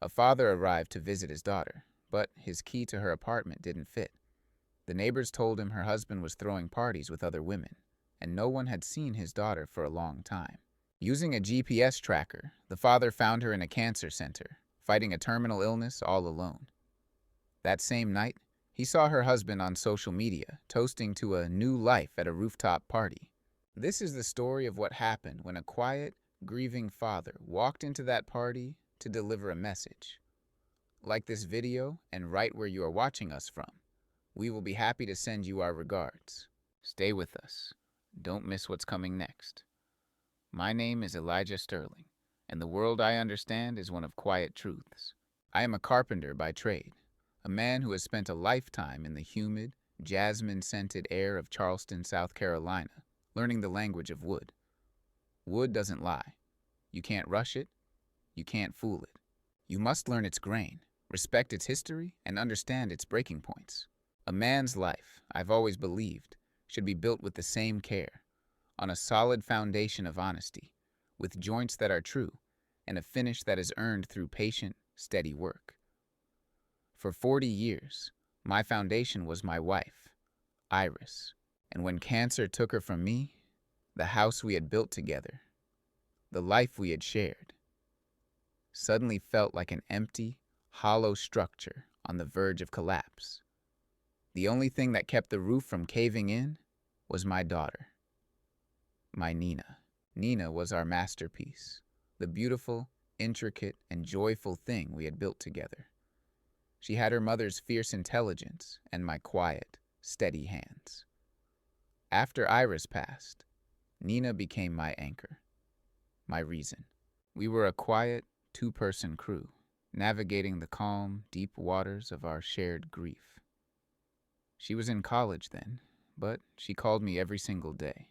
A father arrived to visit his daughter, but his key to her apartment didn't fit. The neighbors told him her husband was throwing parties with other women, and no one had seen his daughter for a long time. Using a GPS tracker, the father found her in a cancer center, fighting a terminal illness all alone. That same night, he saw her husband on social media, toasting to a new life at a rooftop party. This is the story of what happened when a quiet, grieving father walked into that party to deliver a message. Like this video and right where you are watching us from, we will be happy to send you our regards. Stay with us. Don't miss what's coming next. My name is Elijah Sterling, and the world I understand is one of quiet truths. I am a carpenter by trade, a man who has spent a lifetime in the humid, jasmine-scented air of Charleston, South Carolina, learning the language of wood. Wood doesn't lie. You can't rush it. You can't fool it. You must learn its grain, respect its history, and understand its breaking points. A man's life, I've always believed, should be built with the same care, on a solid foundation of honesty, with joints that are true, and a finish that is earned through patient, steady work. For 40 years, my foundation was my wife, Iris, and when cancer took her from me, the house we had built together, the life we had shared, suddenly felt like an empty, hollow structure on the verge of collapse. The only thing that kept the roof from caving in was my daughter, my Nina. Nina was our masterpiece, the beautiful, intricate, and joyful thing we had built together. She had her mother's fierce intelligence and my quiet, steady hands. After Iris passed, Nina became my anchor, my reason. We were a quiet, two-person crew, navigating the calm, deep waters of our shared grief. She was in college then, but she called me every single day,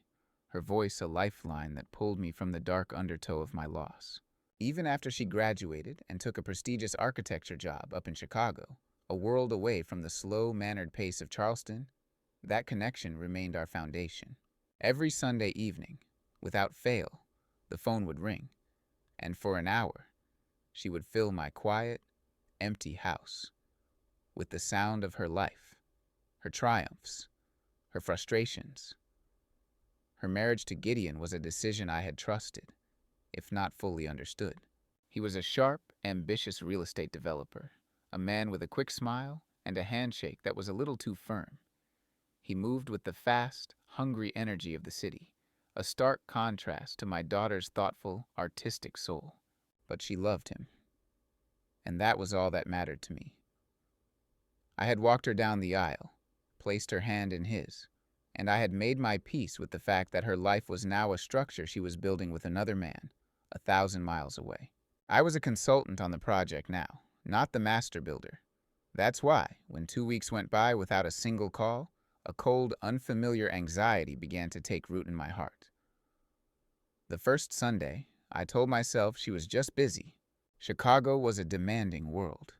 her voice a lifeline that pulled me from the dark undertow of my loss. Even after she graduated and took a prestigious architecture job up in Chicago, a world away from the slow-mannered pace of Charleston, that connection remained our foundation. Every Sunday evening, without fail, the phone would ring, and for an hour, she would fill my quiet, empty house with the sound of her life, her triumphs, her frustrations. Her marriage to Gideon was a decision I had trusted, if not fully understood. He was a sharp, ambitious real estate developer, a man with a quick smile and a handshake that was a little too firm. He moved with the fast, hungry energy of the city, a stark contrast to my daughter's thoughtful, artistic soul. But she loved him, and that was all that mattered to me. I had walked her down the aisle, placed her hand in his, and I had made my peace with the fact that her life was now a structure she was building with another man, 1,000 miles away. I was a consultant on the project now, not the master builder. That's why, when 2 weeks went by without a single call, a cold, unfamiliar anxiety began to take root in my heart. The first Sunday, I told myself she was just busy. Chicago was a demanding world.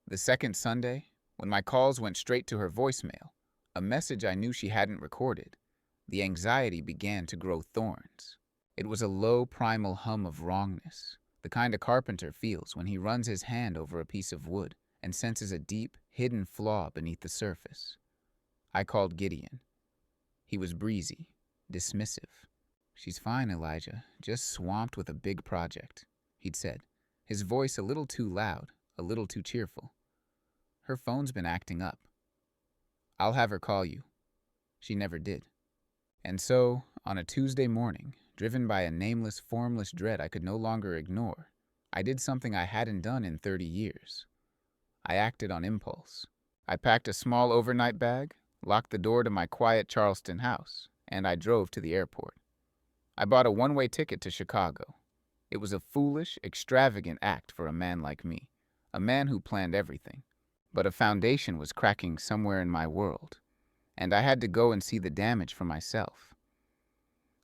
The second Sunday, when my calls went straight to her voicemail, a message I knew she hadn't recorded, the anxiety began to grow thorns. It was a low primal hum of wrongness, the kind a carpenter feels when he runs his hand over a piece of wood and senses a deep, hidden flaw beneath the surface. I called Gideon. He was breezy, dismissive. "She's fine, Elijah, just swamped with a big project," he'd said, his voice a little too loud, a little too cheerful. "Her phone's been acting up. I'll have her call you." She never did. And so, on a Tuesday morning, driven by a nameless, formless dread I could no longer ignore, I did something I hadn't done in 30 years. I acted on impulse. I packed a small overnight bag, locked the door to my quiet Charleston house, and I drove to the airport. I bought a one-way ticket to Chicago. It was a foolish, extravagant act for a man like me, a man who planned everything. But a foundation was cracking somewhere in my world, and I had to go and see the damage for myself.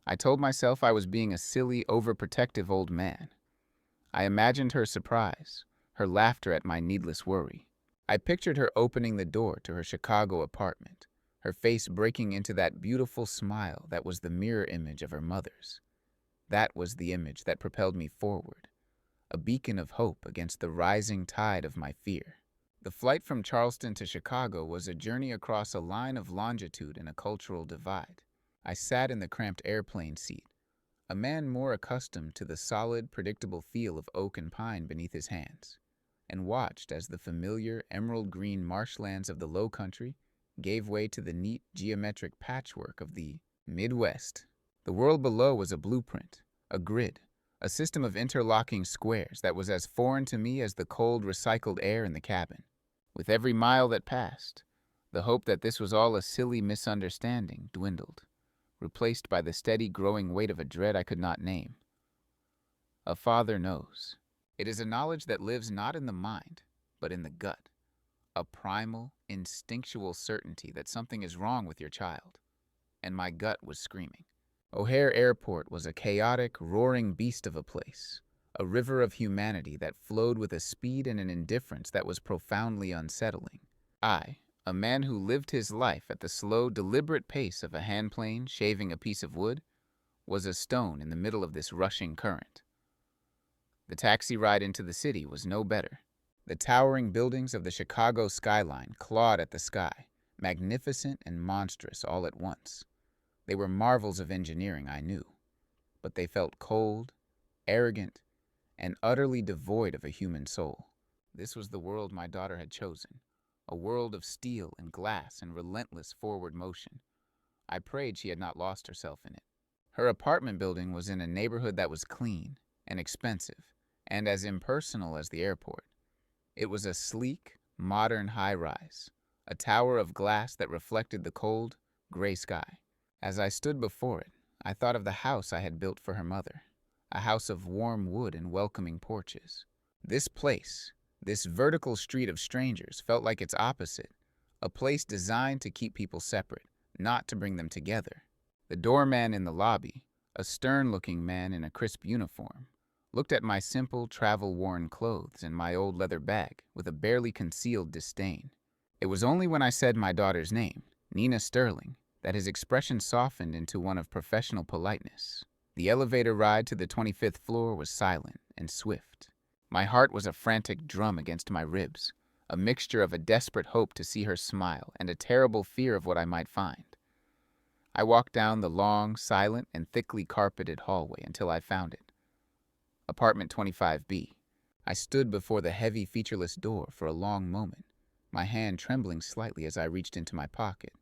I told myself I was being a silly, overprotective old man. I imagined her surprise, her laughter at my needless worry. I pictured her opening the door to her Chicago apartment, her face breaking into that beautiful smile that was the mirror image of her mother's. That was the image that propelled me forward, a beacon of hope against the rising tide of my fear. The flight from Charleston to Chicago was a journey across a line of longitude and a cultural divide. I sat in the cramped airplane seat, a man more accustomed to the solid, predictable feel of oak and pine beneath his hands, and watched as the familiar emerald-green marshlands of the Low Country gave way to the neat geometric patchwork of the Midwest. The world below was a blueprint, a grid, a system of interlocking squares that was as foreign to me as the cold, recycled air in the cabin. With every mile that passed, the hope that this was all a silly misunderstanding dwindled, replaced by the steady growing weight of a dread I could not name. A father knows. It is a knowledge that lives not in the mind, but in the gut. A primal, instinctual certainty that something is wrong with your child. And my gut was screaming. O'Hare Airport was a chaotic, roaring beast of a place, a river of humanity that flowed with a speed and an indifference that was profoundly unsettling. I, a man who lived his life at the slow, deliberate pace of a handplane shaving a piece of wood, was a stone in the middle of this rushing current. The taxi ride into the city was no better. The towering buildings of the Chicago skyline clawed at the sky, magnificent and monstrous all at once. They were marvels of engineering, I knew, but they felt cold, arrogant, and utterly devoid of a human soul. This was the world my daughter had chosen, a world of steel and glass and relentless forward motion. I prayed she had not lost herself in it. Her apartment building was in a neighborhood that was clean and expensive, and as impersonal as the airport. It was a sleek, modern high-rise, a tower of glass that reflected the cold, gray sky. As I stood before it, I thought of the house I had built for her mother, a house of warm wood and welcoming porches. This place, this vertical street of strangers, felt like its opposite, a place designed to keep people separate, not to bring them together. The doorman in the lobby, a stern-looking man in a crisp uniform, looked at my simple, travel-worn clothes and my old leather bag with a barely concealed disdain. It was only when I said my daughter's name, Nina Sterling, that his expression softened into one of professional politeness. The elevator ride to the 25th floor was silent and swift. My heart was a frantic drum against my ribs, a mixture of a desperate hope to see her smile and a terrible fear of what I might find. I walked down the long, silent, and thickly carpeted hallway until I found it. Apartment 25B. I stood before the heavy, featureless door for a long moment, my hand trembling slightly as I reached into my pocket.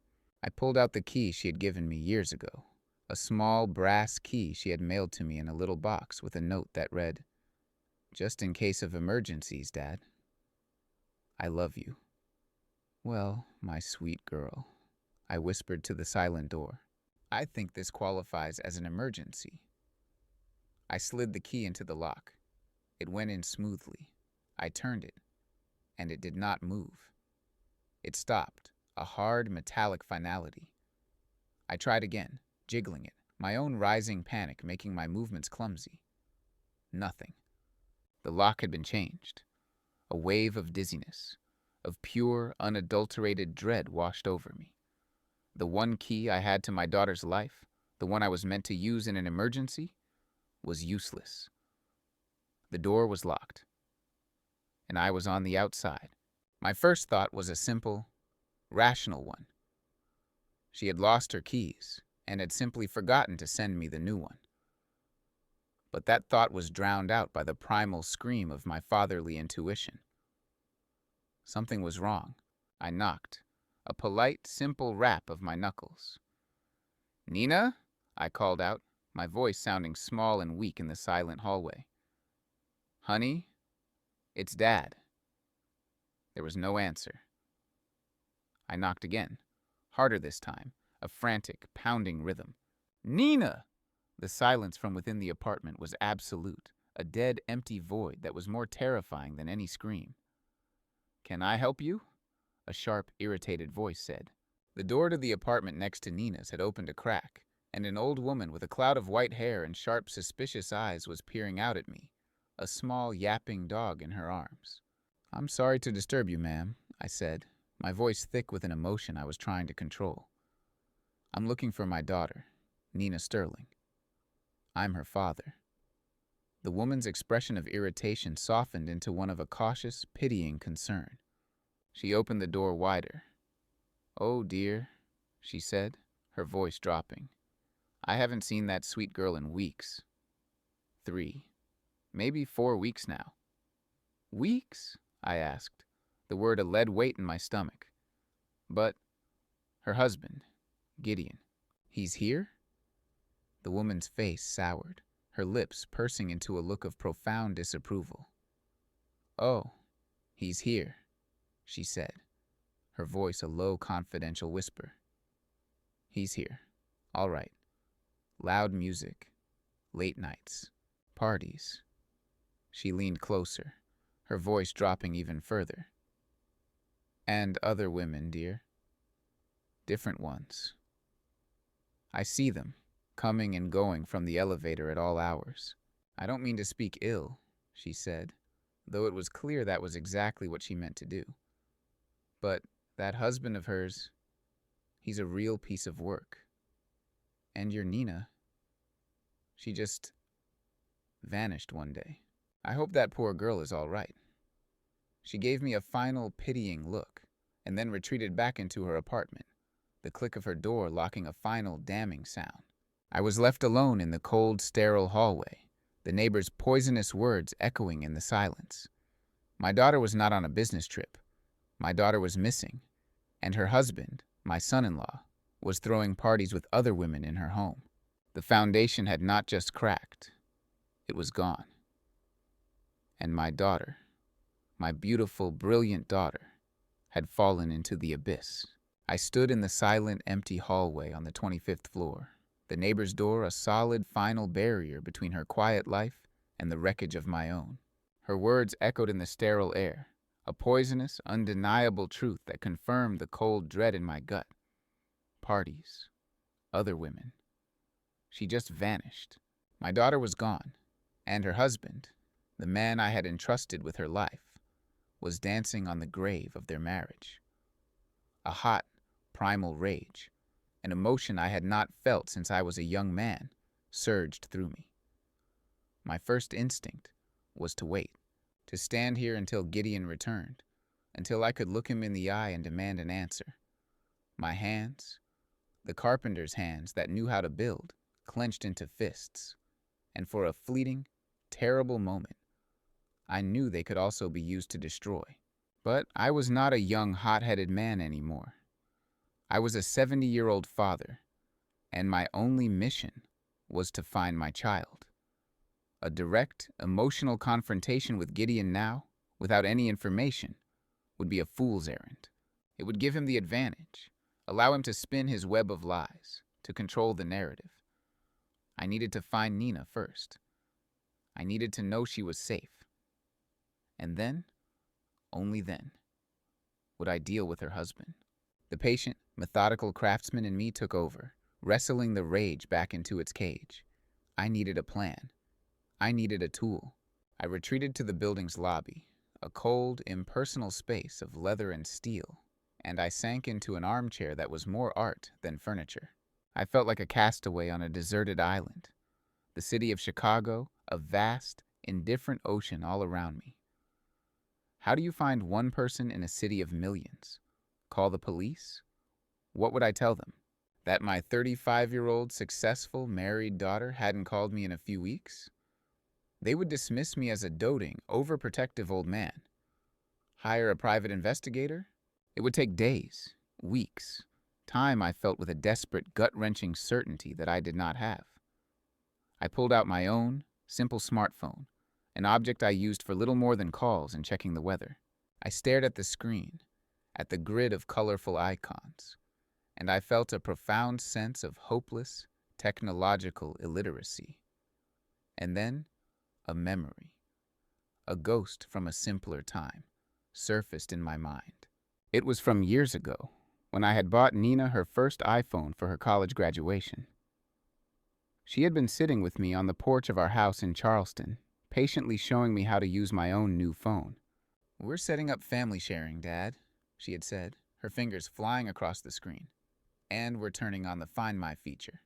I pulled out the key she had given me years ago, a small brass key she had mailed to me in a little box with a note that read, "Just in case of emergencies, Dad. I love you." "Well, my sweet girl," I whispered to the silent door, "I think this qualifies as an emergency." I slid the key into the lock. It went in smoothly. I turned it, and it did not move. It stopped, a hard, metallic finality. I tried again, jiggling it, my own rising panic making my movements clumsy. Nothing. The lock had been changed. A wave of dizziness, of pure, unadulterated dread washed over me. The one key I had to my daughter's life, the one I was meant to use in an emergency, was useless. The door was locked, and I was on the outside. My first thought was a simple, rational one. She had lost her keys and had simply forgotten to send me the new one. But that thought was drowned out by the primal scream of my fatherly intuition. Something was wrong. I knocked, a polite, simple rap of my knuckles. "Nina?" I called out, my voice sounding small and weak in the silent hallway. "Honey, it's Dad." There was no answer. I knocked again, harder this time, a frantic, pounding rhythm. "Nina!" The silence from within the apartment was absolute, a dead, empty void that was more terrifying than any scream. "Can I help you?" a sharp, irritated voice said. The door to the apartment next to Nina's had opened a crack, and an old woman with a cloud of white hair and sharp, suspicious eyes was peering out at me, a small, yapping dog in her arms. "I'm sorry to disturb you, ma'am," I said, my voice thick with an emotion I was trying to control. "I'm looking for my daughter, Nina Sterling. I'm her father." The woman's expression of irritation softened into one of a cautious, pitying concern. She opened the door wider. "Oh, dear," she said, her voice dropping. "I haven't seen that sweet girl in weeks. 3, maybe 4 weeks now." "Weeks?" I asked, the word a lead weight in my stomach. "But her husband, Gideon, he's here?" The woman's face soured, her lips pursing into a look of profound disapproval. "Oh, he's here," she said, her voice a low, confidential whisper. "He's here. All right. Loud music, late nights, parties." She leaned closer, her voice dropping even further. "And other women, dear. Different ones. I see them, coming and going from the elevator at all hours. I don't mean to speak ill," she said, though it was clear that was exactly what she meant to do. "But that husband of hers, he's a real piece of work. And your Nina, she just vanished one day. I hope that poor girl is all right." She gave me a final pitying look, and then retreated back into her apartment, the click of her door locking a final damning sound. I was left alone in the cold, sterile hallway, the neighbor's poisonous words echoing in the silence. My daughter was not on a business trip. My daughter was missing, and her husband, my son-in-law, was throwing parties with other women in her home. The foundation had not just cracked, it was gone. And my daughter, my beautiful, brilliant daughter, had fallen into the abyss. I stood in the silent, empty hallway on the 25th floor, the neighbor's door a solid, final barrier between her quiet life and the wreckage of my own. Her words echoed in the sterile air, a poisonous, undeniable truth that confirmed the cold dread in my gut. Parties, other women. She just vanished. My daughter was gone, and her husband, the man I had entrusted with her life, was dancing on the grave of their marriage. A hot, primal rage, an emotion I had not felt since I was a young man, surged through me. My first instinct was to wait, to stand here until Gideon returned, until I could look him in the eye and demand an answer. My hands, the carpenter's hands that knew how to build, clenched into fists, and for a fleeting, terrible moment, I knew they could also be used to destroy. But I was not a young, hot-headed man anymore. I was a 70-year-old father, and my only mission was to find my child. A direct, emotional confrontation with Gideon now, without any information, would be a fool's errand. It would give him the advantage, allow him to spin his web of lies, to control the narrative. I needed to find Nina first. I needed to know she was safe. And then, only then, would I deal with her husband. The patient, methodical craftsman in me took over, wrestling the rage back into its cage. I needed a plan. I needed a tool. I retreated to the building's lobby, a cold, impersonal space of leather and steel, and I sank into an armchair that was more art than furniture. I felt like a castaway on a deserted island. The city of Chicago, a vast, indifferent ocean all around me. How do you find one person in a city of millions? Call the police? What would I tell them? That my 35-year-old successful married daughter hadn't called me in a few weeks? They would dismiss me as a doting, overprotective old man. Hire a private investigator? It would take days, weeks, time I felt with a desperate, gut-wrenching certainty that I did not have. I pulled out my own, simple smartphone, an object I used for little more than calls and checking the weather. I stared at the screen, at the grid of colorful icons, and I felt a profound sense of hopeless, technological illiteracy. And then, a memory, a ghost from a simpler time, surfaced in my mind. It was from years ago, when I had bought Nina her first iPhone for her college graduation. She had been sitting with me on the porch of our house in Charleston, patiently showing me how to use my own new phone. "We're setting up family sharing, Dad," she had said, her fingers flying across the screen. "And we're turning on the Find My feature.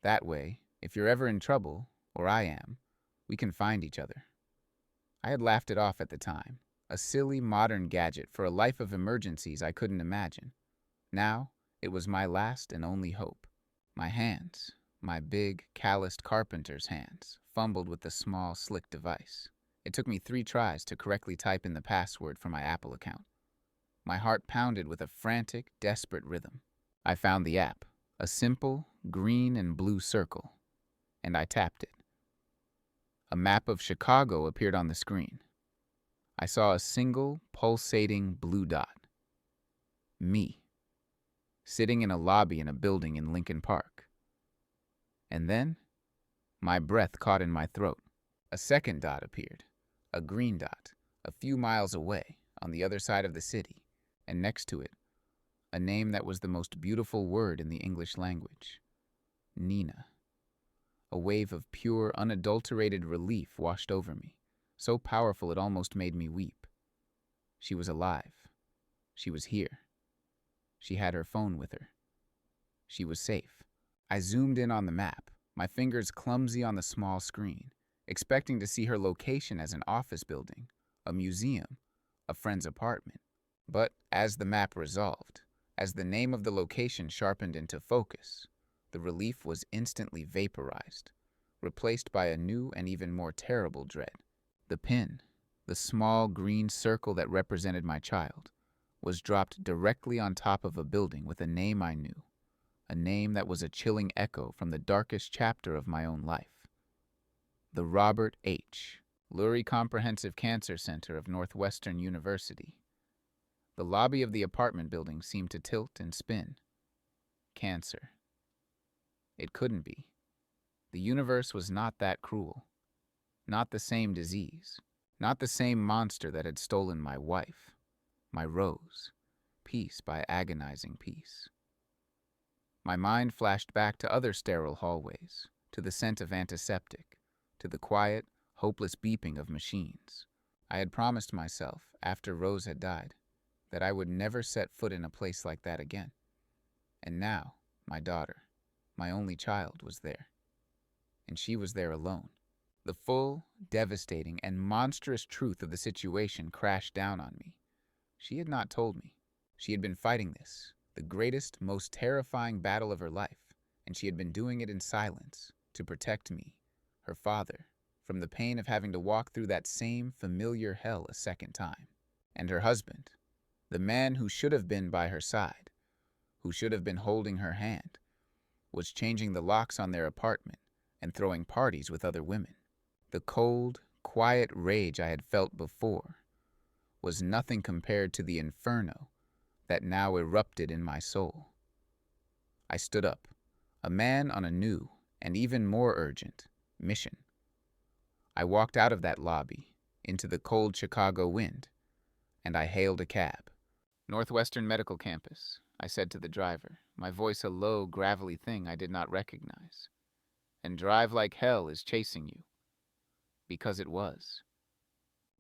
That way, if you're ever in trouble, or I am, We can find each other. I had laughed it off at the time, a silly modern gadget for a life of emergencies I couldn't imagine. Now, it was my last and only hope. My hands, my big, calloused carpenter's hands, fumbled with the small, slick device. It took me 3 tries to correctly type in the password for my Apple account. My heart pounded with a frantic, desperate rhythm. I found the app, a simple green and blue circle, and I tapped it. A map of Chicago appeared on the screen. I saw a single, pulsating blue dot. Me, sitting in a lobby in a building in Lincoln Park. And then, my breath caught in my throat. A second dot appeared, a green dot, a few miles away, on the other side of the city, and next to it, a name that was the most beautiful word in the English language. Nina. A wave of pure, unadulterated relief washed over me, so powerful it almost made me weep. She was alive. She was here. She had her phone with her. She was safe. I zoomed in on the map, my fingers clumsy on the small screen, expecting to see her location as an office building, a museum, a friend's apartment. But as the map resolved, as the name of the location sharpened into focus, the relief was instantly vaporized, replaced by a new and even more terrible dread. The pin, the small green circle that represented my child, was dropped directly on top of a building with a name I knew, a name that was a chilling echo from the darkest chapter of my own life. The Robert H. Lurie Comprehensive Cancer Center of Northwestern University. The lobby of the apartment building seemed to tilt and spin. Cancer. It couldn't be. The universe was not that cruel. Not the same disease. Not the same monster that had stolen my wife, my Rose, piece by agonizing piece. My mind flashed back to other sterile hallways, to the scent of antiseptic, to the quiet, hopeless beeping of machines. I had promised myself, after Rose had died, that I would never set foot in a place like that again. And now, my daughter, my only child, was there. And she was there alone. The full, devastating, and monstrous truth of the situation crashed down on me. She had not told me. She had been fighting this, the greatest, most terrifying battle of her life, and she had been doing it in silence to protect me, her father, from the pain of having to walk through that same familiar hell a second time. And her husband, the man who should have been by her side, who should have been holding her hand, was changing the locks on their apartment and throwing parties with other women. The cold, quiet rage I had felt before was nothing compared to the inferno that now erupted in my soul. I stood up, a man on a new and even more urgent mission. I walked out of that lobby into the cold Chicago wind, and I hailed a cab. Northwestern Medical Campus, I said to the driver, my voice a low, gravelly thing I did not recognize. And drive like hell is chasing you. Because it was.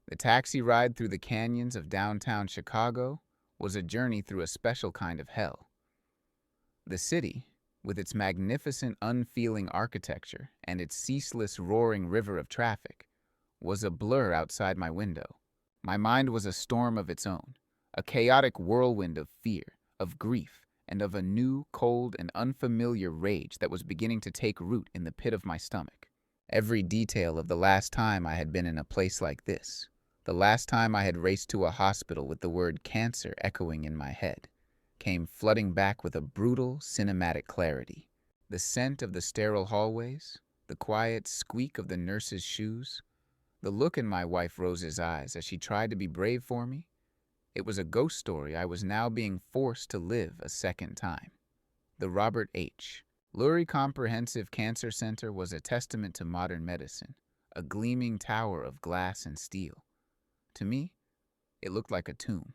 The taxi ride through the canyons of downtown Chicago was a journey through a special kind of hell. The city, with its magnificent, unfeeling architecture and its ceaseless, roaring river of traffic, was a blur outside my window. My mind was a storm of its own, a chaotic whirlwind of fear, of grief, and of a new, cold, and unfamiliar rage that was beginning to take root in the pit of my stomach. Every detail of the last time I had been in a place like this, the last time I had raced to a hospital with the word cancer echoing in my head, came flooding back with a brutal, cinematic clarity. The scent of the sterile hallways, the quiet squeak of the nurse's shoes, the look in my wife Rose's eyes as she tried to be brave for me, it was a ghost story I was now being forced to live a second time. The Robert H. Lurie Comprehensive Cancer Center was a testament to modern medicine, a gleaming tower of glass and steel. To me, it looked like a tomb,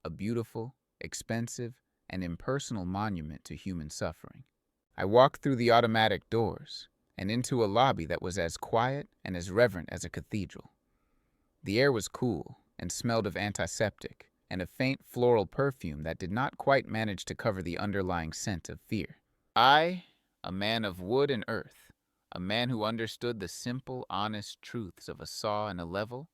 a beautiful, expensive, and impersonal monument to human suffering. I walked through the automatic doors and into a lobby that was as quiet and as reverent as a cathedral. The air was cool and smelled of antiseptic and a faint floral perfume that did not quite manage to cover the underlying scent of fear. I, a man of wood and earth, A man who understood the simple, honest truths of a saw and a level,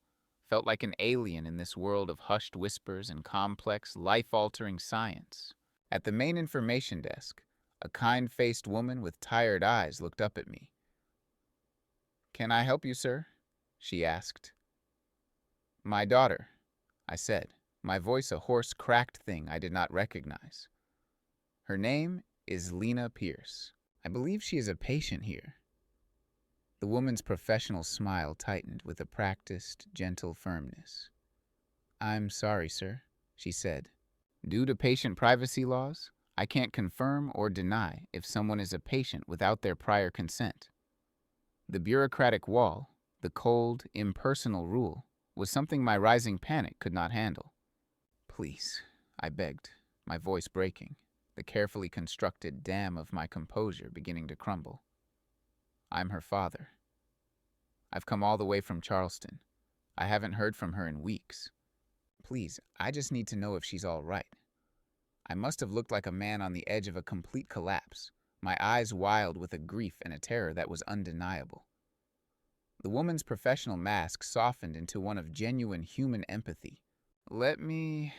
felt like an alien in this world of hushed whispers and complex, life-altering science. At the main information desk, a kind-faced woman with tired eyes looked up at me. "Can I help you, sir?" she asked. "My daughter," I said, my voice a hoarse, cracked thing I did not recognize. "Her name is Lena Pierce. I believe she is a patient here." The woman's professional smile tightened with a practiced, gentle firmness. "I'm sorry, sir," she said. "Due to patient privacy laws, I can't confirm or deny if someone is a patient without their prior consent." The bureaucratic wall, the cold, impersonal rule, was something my rising panic could not handle. "Please," I begged, my voice breaking, the carefully constructed dam of my composure beginning to crumble. "I'm her father. I've come all the way from Charleston. I haven't heard from her in weeks. Please, I just need to know if she's all right." I must have looked like a man on the edge of a complete collapse, my eyes wild with a grief and a terror that was undeniable. The woman's professional mask softened into one of genuine human empathy. Let me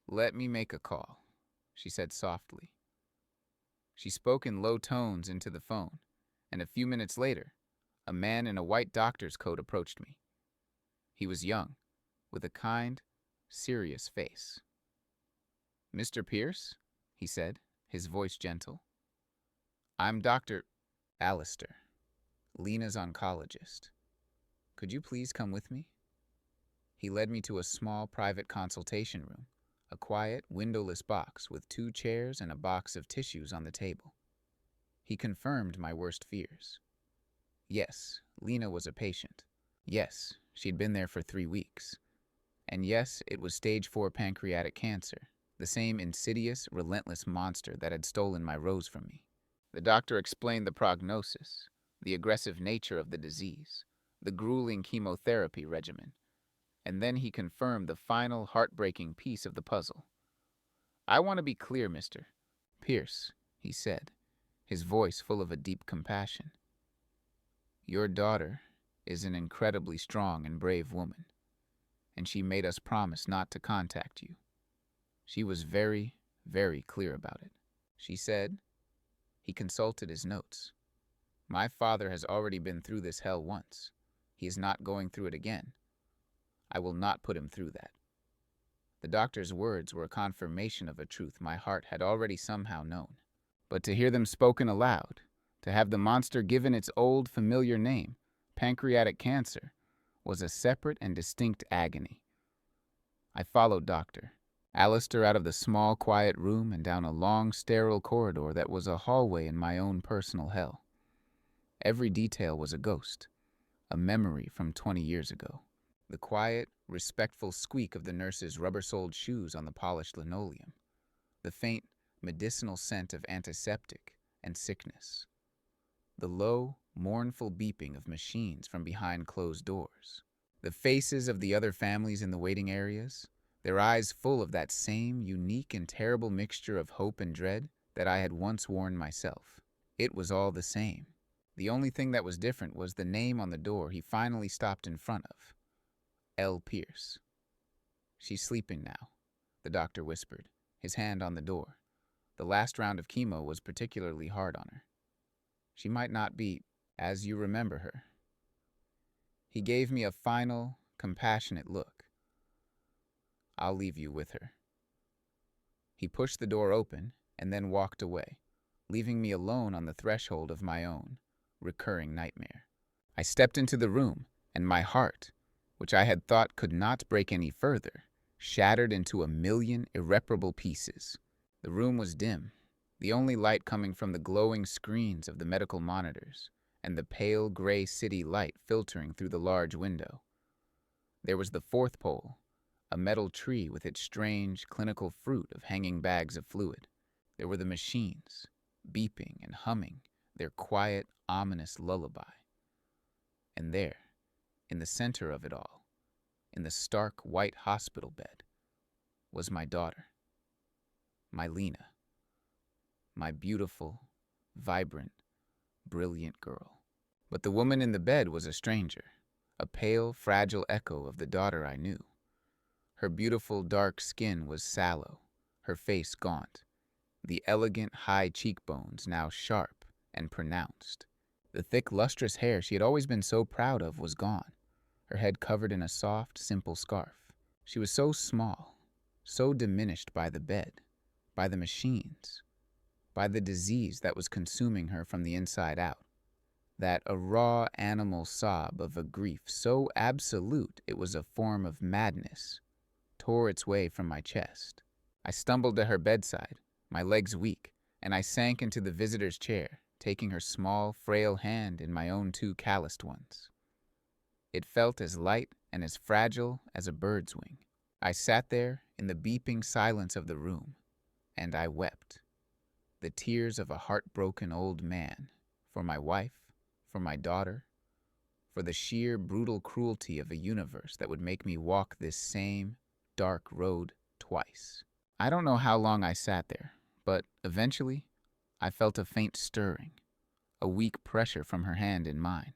make a call," she said softly. She spoke in low tones into the phone, and a few minutes later, a man in a white doctor's coat approached me. He was young, with a kind, serious face. "Mr. Pierce," he said, his voice gentle. "I'm Dr. Allister, Lena's oncologist. Could you please come with me?" He led me to a small private consultation room, a quiet, windowless box with 2 chairs and a box of tissues on the table. He confirmed my worst fears. Yes, Lena was a patient. Yes, she'd been there for 3 weeks. And yes, it was stage 4 pancreatic cancer, the same insidious, relentless monster that had stolen my rose from me. The doctor explained the prognosis, the aggressive nature of the disease, the grueling chemotherapy regimen, and then he confirmed the final heartbreaking piece of the puzzle. "I want to be clear, Mr. Pierce," he said, his voice full of a deep compassion. "Your daughter is an incredibly strong and brave woman, and she made us promise not to contact you. She was very, very clear about it. She said," he consulted his notes, "My father has already been through this hell once. He is not going through it again. I will not put him through that." The doctor's words were a confirmation of a truth my heart had already somehow known. But to hear them spoken aloud, to have the monster given its old familiar name, pancreatic cancer, was a separate and distinct agony. I followed Dr. Allister out of the small, quiet room and down a long, sterile corridor that was a hallway in my own personal hell. Every detail was a ghost, a memory from 20 years ago. The quiet, respectful squeak of the nurse's rubber-soled shoes on the polished linoleum. The faint, medicinal scent of antiseptic and sickness. The low, mournful beeping of machines from behind closed doors. The faces of the other families in the waiting areas, their eyes full of that same unique and terrible mixture of hope and dread that I had once worn myself. It was all the same. The only thing that was different was the name on the door he finally stopped in front of. L. Pierce. "She's sleeping now," the doctor whispered, his hand on the door. "The last round of chemo was particularly hard on her. She might not be as you remember her." He gave me a final, compassionate look. "I'll leave you with her." He pushed the door open and then walked away, leaving me alone on the threshold of my own recurring nightmare. I stepped into the room, and my heart, which I had thought could not break any further, shattered into a million irreparable pieces. The room was dim, the only light coming from the glowing screens of the medical monitors and the pale gray city light filtering through the large window. There was the fourth pole, a metal tree with its strange clinical fruit of hanging bags of fluid. There were the machines, beeping and humming their quiet, ominous lullaby. And there, in the center of it all, in the stark white hospital bed, was my daughter, my Lena, my beautiful, vibrant, brilliant girl. But the woman in the bed was a stranger, a pale, fragile echo of the daughter I knew. Her beautiful dark skin was sallow, her face gaunt, the elegant high cheekbones now sharp and pronounced. The thick, lustrous hair she had always been so proud of was gone, her head covered in a soft, simple scarf. She was so small, so diminished by the bed, by the machines, by the disease that was consuming her from the inside out, that a raw animal sob of a grief so absolute it was a form of madness tore its way from my chest. I stumbled to her bedside, my legs weak, and I sank into the visitor's chair, taking her small, frail hand in my own two calloused ones. It felt as light and as fragile as a bird's wing. I sat there in the beeping silence of the room, and I wept. The tears of a heartbroken old man, for my wife, for my daughter, for the sheer brutal cruelty of a universe that would make me walk this same dark road twice. I don't know how long I sat there, but eventually I felt a faint stirring, a weak pressure from her hand in mine.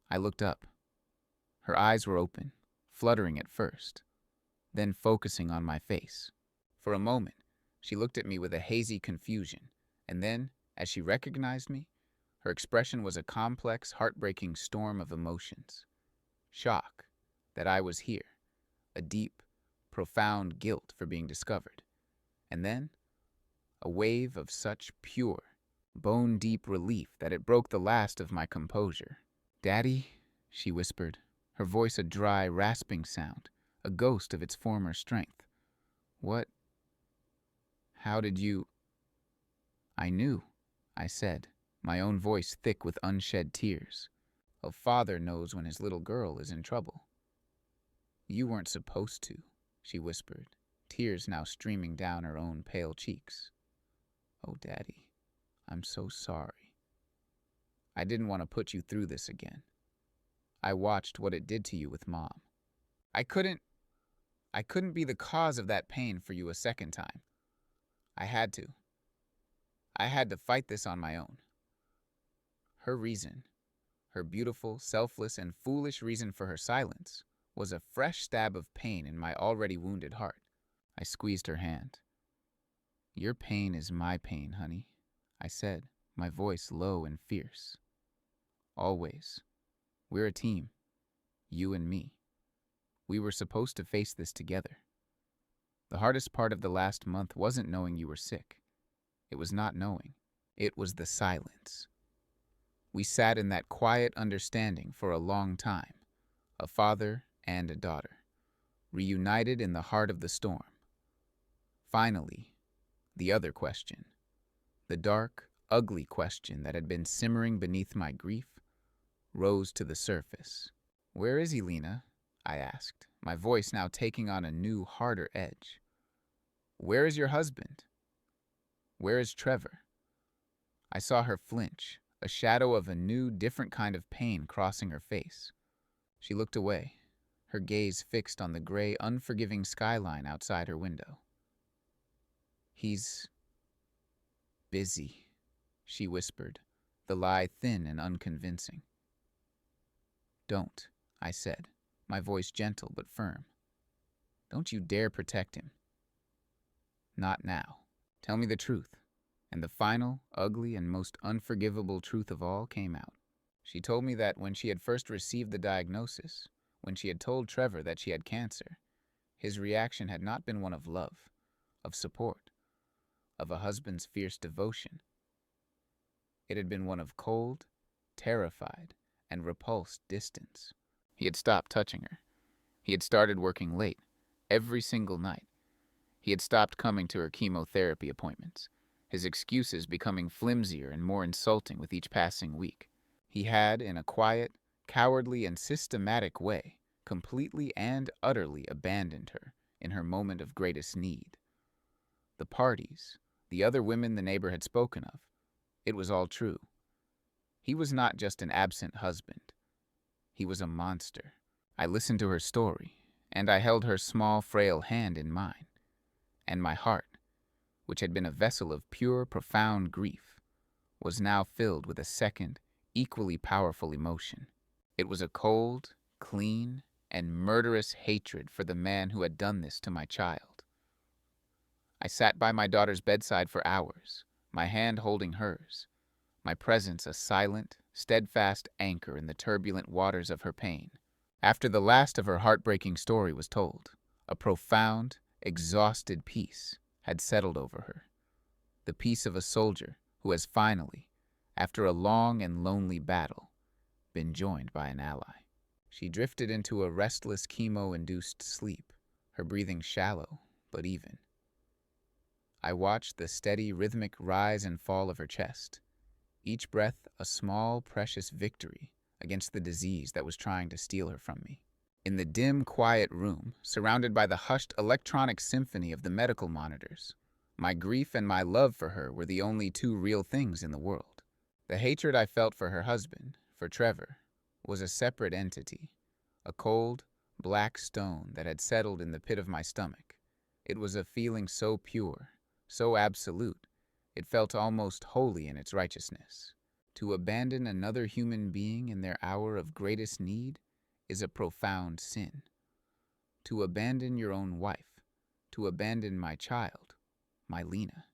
I looked up. Her eyes were open, fluttering at first, then focusing on my face. For a moment, she looked at me with a hazy confusion, and then, as she recognized me, her expression was a complex, heartbreaking storm of emotions. Shock that I was here, a deep, profound guilt for being discovered, and then a wave of such pure, bone-deep relief that it broke the last of my composure. "Daddy," she whispered, her voice a dry, rasping sound, a ghost of its former strength. How did you—" "I knew," I said, my own voice thick with unshed tears. "A father knows when his little girl is in trouble." "You weren't supposed to," she whispered, tears now streaming down her own pale cheeks. "Oh, Daddy, I'm so sorry. I didn't want to put you through this again. I watched what it did to you with Mom. I couldn't be the cause of that pain for you a second time. I had to. I had to fight this on my own." Her reason, her beautiful, selfless, and foolish reason for her silence, was a fresh stab of pain in my already wounded heart. I squeezed her hand. "Your pain is my pain, honey," I said, my voice low and fierce. "Always. We're a team, you and me. We were supposed to face this together. The hardest part of the last month wasn't knowing you were sick. It was not knowing. It was the silence. We sat in that quiet understanding for a long time, a father and a daughter, reunited in the heart of the storm. Finally, the other question, the dark, ugly question that had been simmering beneath my grief, rose to the surface. "Where is Elena?" I asked, my voice now taking on a new, harder edge. "Where is your husband? Where is Trevor?" I saw her flinch, a shadow of a new, different kind of pain crossing her face. She looked away, her gaze fixed on the gray, unforgiving skyline outside her window. "He's busy," she whispered, the lie thin and unconvincing. "Don't," I said, my voice gentle but firm. "Don't you dare protect him. Not now. Tell me the truth." And the final, ugly, and most unforgivable truth of all came out. She told me that when she had first received the diagnosis, when she had told Trevor that she had cancer, his reaction had not been one of love, of support, of a husband's fierce devotion. It had been one of cold, terrified, and repulsed distance. He had stopped touching her. He had started working late, every single night. He had stopped coming to her chemotherapy appointments, his excuses becoming flimsier and more insulting with each passing week. He had, in a quiet, cowardly, and systematic way, completely and utterly abandoned her in her moment of greatest need. The parties, the other women the neighbor had spoken of, it was all true. He was not just an absent husband. He was a monster. I listened to her story, and I held her small, frail hand in mine, and my heart, which had been a vessel of pure, profound grief, was now filled with a second, equally powerful emotion. It was a cold, clean, and murderous hatred for the man who had done this to my child. I sat by my daughter's bedside for hours, my hand holding hers, my presence a silent, steadfast anchor in the turbulent waters of her pain. After the last of her heartbreaking story was told, a profound, exhausted peace had settled over her. The peace of a soldier who has finally, after a long and lonely battle, been joined by an ally. She drifted into a restless chemo-induced sleep, her breathing shallow but even. I watched the steady, rhythmic rise and fall of her chest, each breath a small, precious victory against the disease that was trying to steal her from me. In the dim, quiet room, surrounded by the hushed electronic symphony of the medical monitors, my grief and my love for her were the only two real things in the world. The hatred I felt for her husband, for Trevor, was a separate entity, a cold, black stone that had settled in the pit of my stomach. It was a feeling so pure, so absolute, it felt almost holy in its righteousness. To abandon another human being in their hour of greatest need is a profound sin. To abandon your own wife, to abandon my child, my Lena,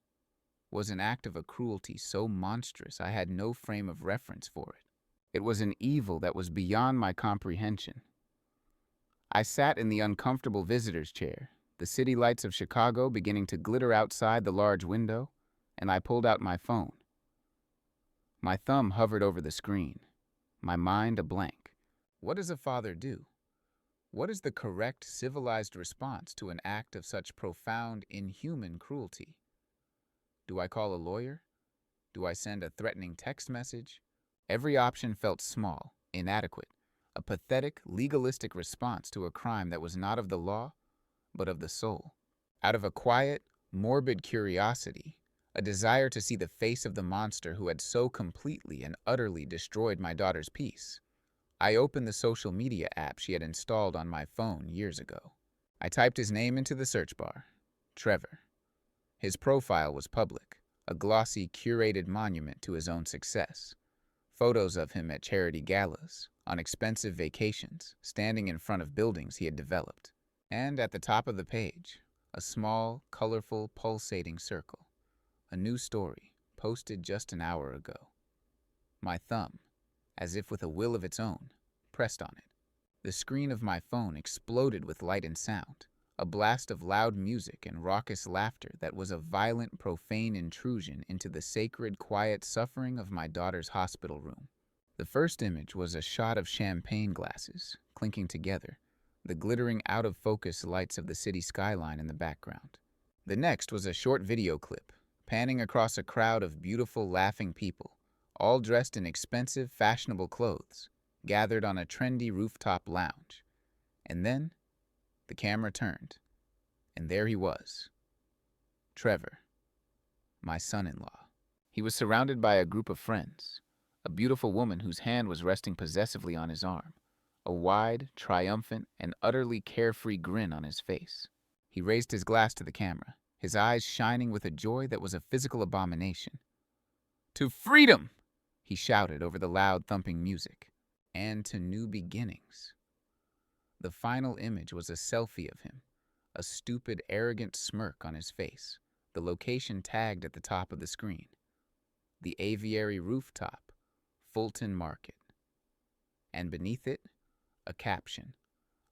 was an act of a cruelty so monstrous I had no frame of reference for it. It was an evil that was beyond my comprehension. I sat in the uncomfortable visitor's chair, the city lights of Chicago beginning to glitter outside the large window, and I pulled out my phone. My thumb hovered over the screen, my mind a blank. What does a father do? What is the correct, civilized response to an act of such profound, inhuman cruelty? Do I call a lawyer? Do I send a threatening text message? Every option felt small, inadequate, a pathetic, legalistic response to a crime that was not of the law, but of the soul. Out of a quiet, morbid curiosity, a desire to see the face of the monster who had so completely and utterly destroyed my daughter's peace, I opened the social media app she had installed on my phone years ago. I typed his name into the search bar, Trevor. His profile was public, a glossy, curated monument to his own success. Photos of him at charity galas, on expensive vacations, standing in front of buildings he had developed. And at the top of the page, a small, colorful, pulsating circle. A new story, posted just an hour ago. My thumb, as if with a will of its own, pressed on it. The screen of my phone exploded with light and sound, a blast of loud music and raucous laughter that was a violent, profane intrusion into the sacred, quiet suffering of my daughter's hospital room. The first image was a shot of champagne glasses, clinking together, the glittering out-of-focus lights of the city skyline in the background. The next was a short video clip, panning across a crowd of beautiful, laughing people, all dressed in expensive, fashionable clothes, gathered on a trendy rooftop lounge. And then, the camera turned, and there he was, Trevor, my son-in-law. He was surrounded by a group of friends, a beautiful woman whose hand was resting possessively on his arm, a wide, triumphant, and utterly carefree grin on his face. He raised his glass to the camera, his eyes shining with a joy that was a physical abomination. "To freedom!" he shouted over the loud thumping music, "and to new beginnings." The final image was a selfie of him, a stupid, arrogant smirk on his face, the location tagged at the top of the screen. The Aviary Rooftop, Fulton Market. And beneath it, a caption,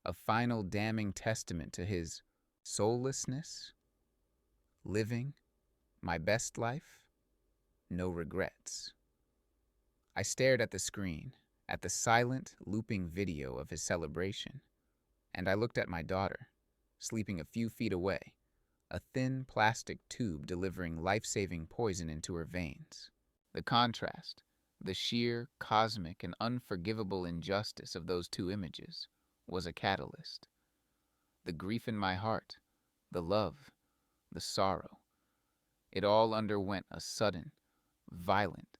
a final damning testament to his soullessness, living my best life, no regrets. I stared at the screen, at the silent, looping video of his celebration, and I looked at my daughter, sleeping a few feet away, a thin plastic tube delivering life-saving poison into her veins. The contrast, the sheer, cosmic, and unforgivable injustice of those two images was a catalyst. The grief in my heart, the love, the sorrow, it all underwent a sudden, violent,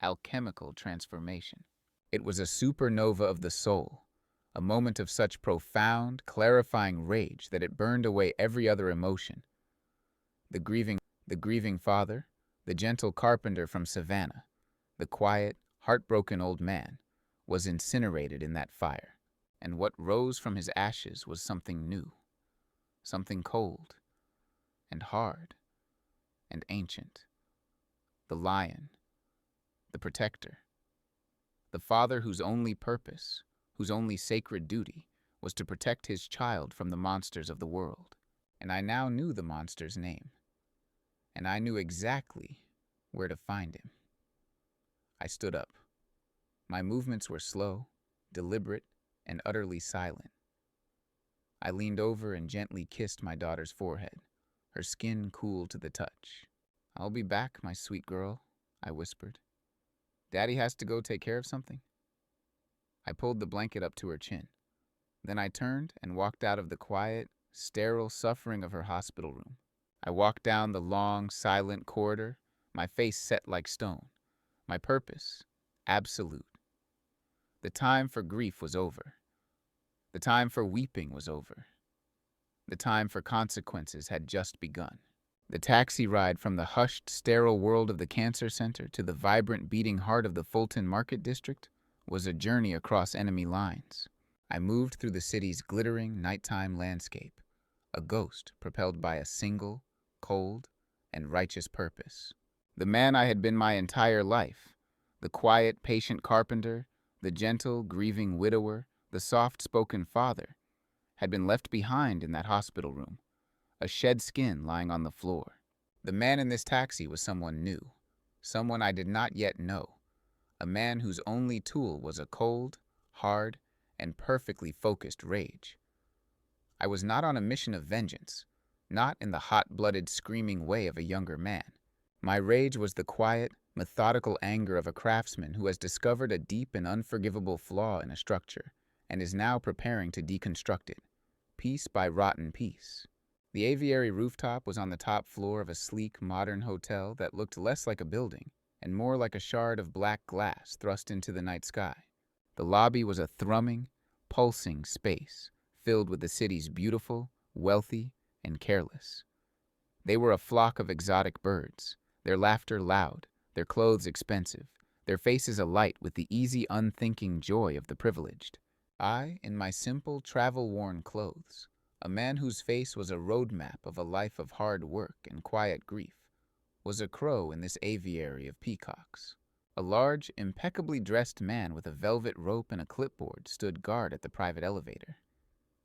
alchemical transformation. It was a supernova of the soul, a moment of such profound, clarifying rage that it burned away every other emotion. The grieving father, the gentle carpenter from Savannah, The quiet, heartbroken old man was incinerated in that fire, and what rose from his ashes was something new, something cold and hard and ancient. The lion, the protector, the father whose only purpose, whose only sacred duty was to protect his child from the monsters of the world. And I now knew the monster's name, and I knew exactly where to find him. I stood up. My movements were slow, deliberate, and utterly silent. I leaned over and gently kissed my daughter's forehead, her skin cool to the touch. "I'll be back, my sweet girl," I whispered. "Daddy has to go take care of something." I pulled the blanket up to her chin. Then I turned and walked out of the quiet, sterile suffering of her hospital room. I walked down the long, silent corridor, my face set like stone, my purpose absolute. The time for grief was over. The time for weeping was over. The time for consequences had just begun. The taxi ride from the hushed, sterile world of the cancer center to the vibrant, beating heart of the Fulton Market District was a journey across enemy lines. I moved through the city's glittering, nighttime landscape, a ghost propelled by a single, cold, and righteous purpose. The man I had been my entire life, the quiet, patient carpenter, the gentle, grieving widower, the soft-spoken father, had been left behind in that hospital room, a shed skin lying on the floor. The man in this taxi was someone new, someone I did not yet know, a man whose only tool was a cold, hard, and perfectly focused rage. I was not on a mission of vengeance, not in the hot-blooded, screaming way of a younger man. My rage was the quiet, methodical anger of a craftsman who has discovered a deep and unforgivable flaw in a structure and is now preparing to deconstruct it, piece by rotten piece. The aviary rooftop was on the top floor of a sleek, modern hotel that looked less like a building and more like a shard of black glass thrust into the night sky. The lobby was a thrumming, pulsing space filled with the city's beautiful, wealthy, and careless. They were a flock of exotic birds, their laughter loud, their clothes expensive, their faces alight with the easy, unthinking joy of the privileged. I, in my simple, travel-worn clothes, a man whose face was a roadmap of a life of hard work and quiet grief, was a crow in this aviary of peacocks. A large, impeccably dressed man with a velvet rope and a clipboard stood guard at the private elevator.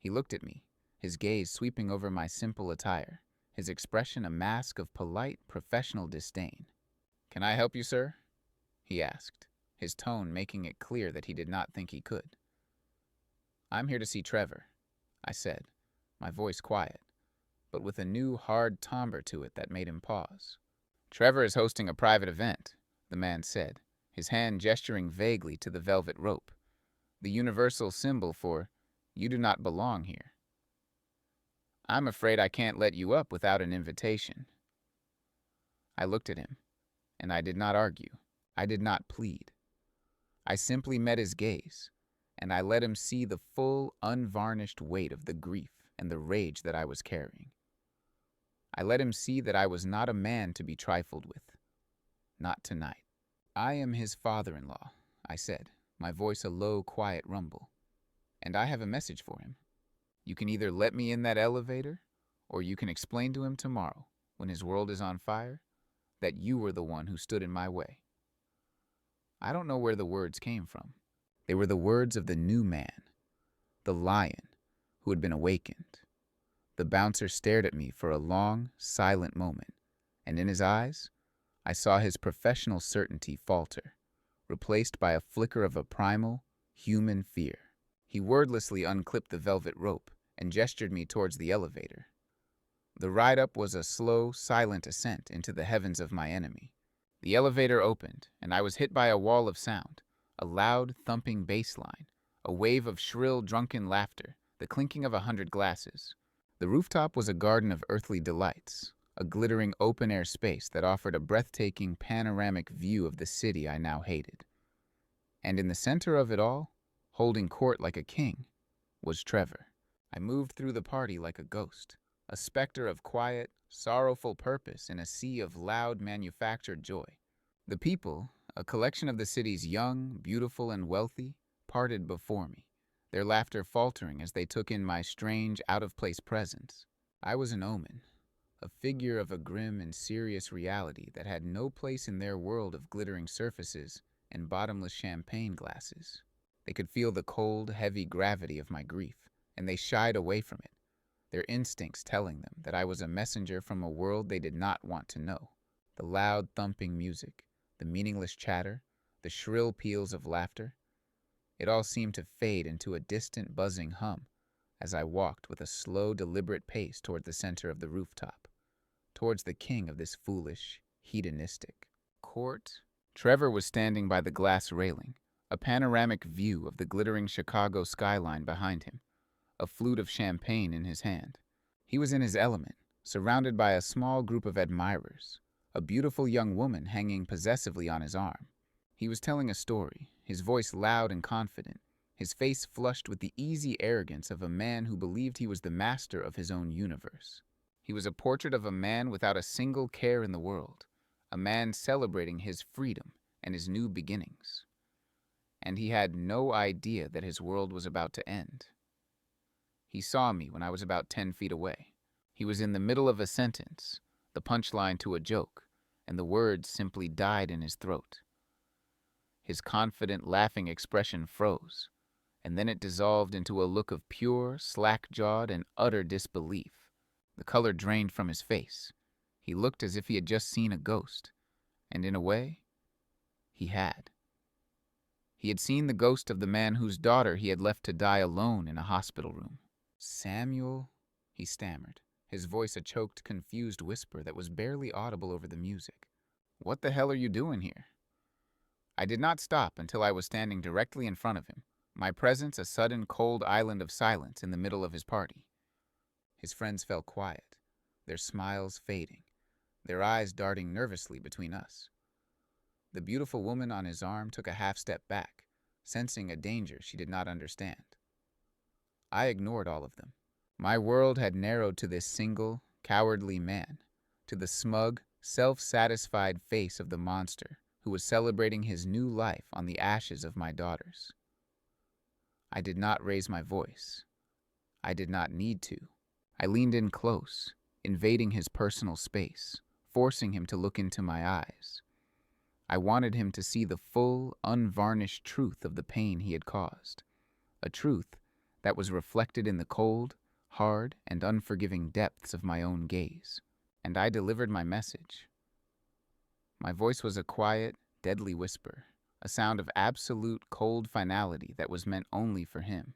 He looked at me, his gaze sweeping over my simple attire, his expression a mask of polite, professional disdain. "Can I help you, sir?" he asked, his tone making it clear that he did not think he could. "I'm here to see Trevor," I said, my voice quiet, but with a new, hard timbre to it that made him pause. "Trevor is hosting a private event," the man said, his hand gesturing vaguely to the velvet rope, the universal symbol for "you do not belong here." "I'm afraid I can't let you up without an invitation." I looked at him, and I did not argue. I did not plead. I simply met his gaze, and I let him see the full, unvarnished weight of the grief and the rage that I was carrying. I let him see that I was not a man to be trifled with. Not tonight. "I am his father-in-law," I said, my voice a low, quiet rumble, "and I have a message for him. You can either let me in that elevator, or you can explain to him tomorrow, when his world is on fire, that you were the one who stood in my way." I don't know where the words came from. They were the words of the new man, the lion who had been awakened. The bouncer stared at me for a long, silent moment, and in his eyes, I saw his professional certainty falter, replaced by a flicker of a primal, human fear. He wordlessly unclipped the velvet rope and gestured me towards the elevator. The ride up was a slow, silent ascent into the heavens of my enemy. The elevator opened, and I was hit by a wall of sound, a loud, thumping bass line, a wave of shrill, drunken laughter, the clinking of 100 glasses. The rooftop was a garden of earthly delights, a glittering open-air space that offered a breathtaking, panoramic view of the city I now hated. And in the center of it all, holding court like a king, was Trevor. I moved through the party like a ghost, a specter of quiet, sorrowful purpose in a sea of loud, manufactured joy. The people, A collection of the city's young, beautiful, and wealthy parted before me, their laughter faltering as they took in my strange, out-of-place presence. I was an omen, a figure of a grim and serious reality that had no place in their world of glittering surfaces and bottomless champagne glasses. They could feel the cold, heavy gravity of my grief, and they shied away from it, their instincts telling them that I was a messenger from a world they did not want to know. The loud, thumping music, the meaningless chatter, the shrill peals of laughter, it all seemed to fade into a distant, buzzing hum as I walked with a slow, deliberate pace toward the center of the rooftop, towards the king of this foolish, hedonistic court. Trevor was standing by the glass railing, a panoramic view of the glittering Chicago skyline behind him, a flute of champagne in his hand. He was in his element, surrounded by a small group of admirers, a beautiful young woman hanging possessively on his arm. He was telling a story, his voice loud and confident, his face flushed with the easy arrogance of a man who believed he was the master of his own universe. He was a portrait of a man without a single care in the world, a man celebrating his freedom and his new beginnings. And he had no idea that his world was about to end. He saw me when I was about 10 feet away. He was in the middle of a sentence, the punchline to a joke, and the words simply died in his throat. His confident, laughing expression froze, and then it dissolved into a look of pure, slack-jawed, and utter disbelief. The color drained from his face. He looked as if he had just seen a ghost, and in a way, he had. He had seen the ghost of the man whose daughter he had left to die alone in a hospital room. "Samuel," he stammered, his voice a choked, confused whisper that was barely audible over the music. "What the hell are you doing here?" I did not stop until I was standing directly in front of him, my presence a sudden cold island of silence in the middle of his party. His friends fell quiet, their smiles fading, their eyes darting nervously between us. The beautiful woman on his arm took a half-step back, sensing a danger she did not understand. I ignored all of them. My world had narrowed to this single, cowardly man, to the smug, self-satisfied face of the monster who was celebrating his new life on the ashes of my daughters. I did not raise my voice. I did not need to. I leaned in close, invading his personal space, forcing him to look into my eyes. I wanted him to see the full, unvarnished truth of the pain he had caused, a truth that was reflected in the cold, hard, and unforgiving depths of my own gaze. And I delivered my message. My voice was a quiet, deadly whisper, a sound of absolute, cold finality that was meant only for him.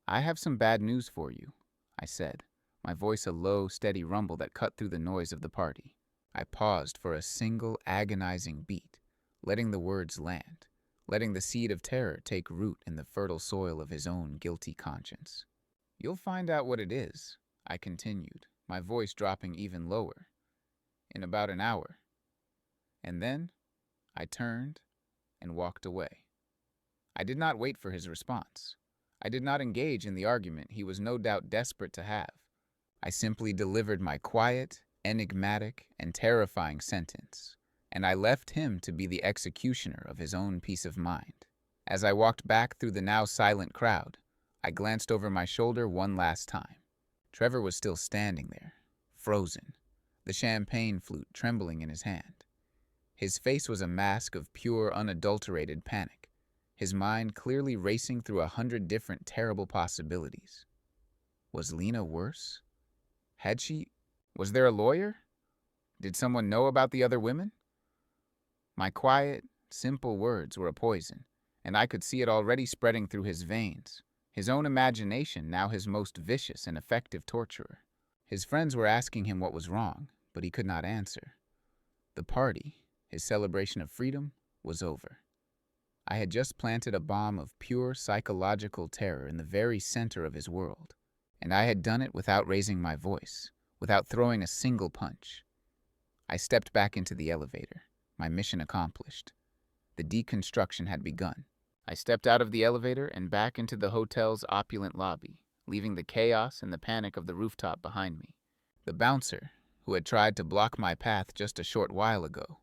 "I have some bad news for you," I said, my voice a low, steady rumble that cut through the noise of the party. I paused for a single, agonizing beat, letting the words land, letting the seed of terror take root in the fertile soil of his own guilty conscience. "You'll find out what it is," I continued, my voice dropping even lower, "in about an hour." And then I turned and walked away. I did not wait for his response. I did not engage in the argument he was no doubt desperate to have. I simply delivered my quiet, enigmatic, and terrifying sentence, and I left him to be the executioner of his own peace of mind. As I walked back through the now silent crowd, I glanced over my shoulder one last time. Trevor was still standing there, frozen, the champagne flute trembling in his hand. His face was a mask of pure, unadulterated panic, his mind clearly racing through 100 different terrible possibilities. Was Lena worse? Was there a lawyer? Did someone know about the other women? My quiet, simple words were a poison, and I could see it already spreading through his veins, his own imagination now his most vicious and effective torturer. His friends were asking him what was wrong, but he could not answer. The party, his celebration of freedom, was over. I had just planted a bomb of pure psychological terror in the very center of his world, and I had done it without raising my voice, without throwing a single punch. I stepped back into the elevator, my mission accomplished. The deconstruction had begun. I stepped out of the elevator and back into the hotel's opulent lobby, leaving the chaos and the panic of the rooftop behind me. The bouncer, who had tried to block my path just a short while ago,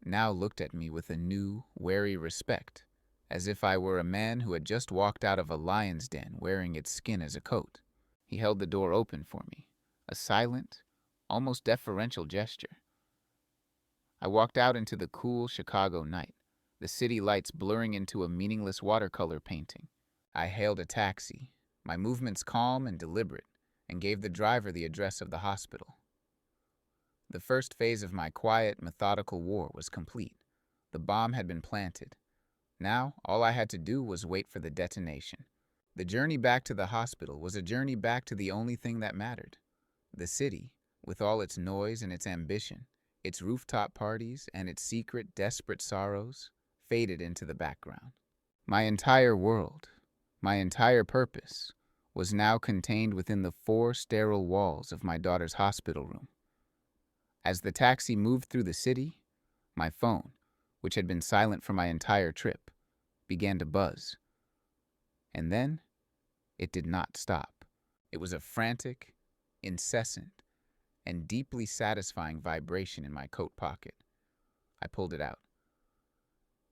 now looked at me with a new, wary respect, as if I were a man who had just walked out of a lion's den wearing its skin as a coat. He held the door open for me, a silent, almost deferential gesture. I walked out into the cool Chicago night, the city lights blurring into a meaningless watercolor painting. I hailed a taxi, my movements calm and deliberate, and gave the driver the address of the hospital. The first phase of my quiet, methodical war was complete. The bomb had been planted. Now, all I had to do was wait for the detonation. The journey back to the hospital was a journey back to the only thing that mattered. The city, with all its noise and its ambition, its rooftop parties and its secret, desperate sorrows, faded into the background. My entire world, my entire purpose, was now contained within the 4 sterile walls of my daughter's hospital room. As the taxi moved through the city, my phone, which had been silent for my entire trip, began to buzz. And then, it did not stop. It was a frantic, incessant, and deeply satisfying vibration in my coat pocket. I pulled it out.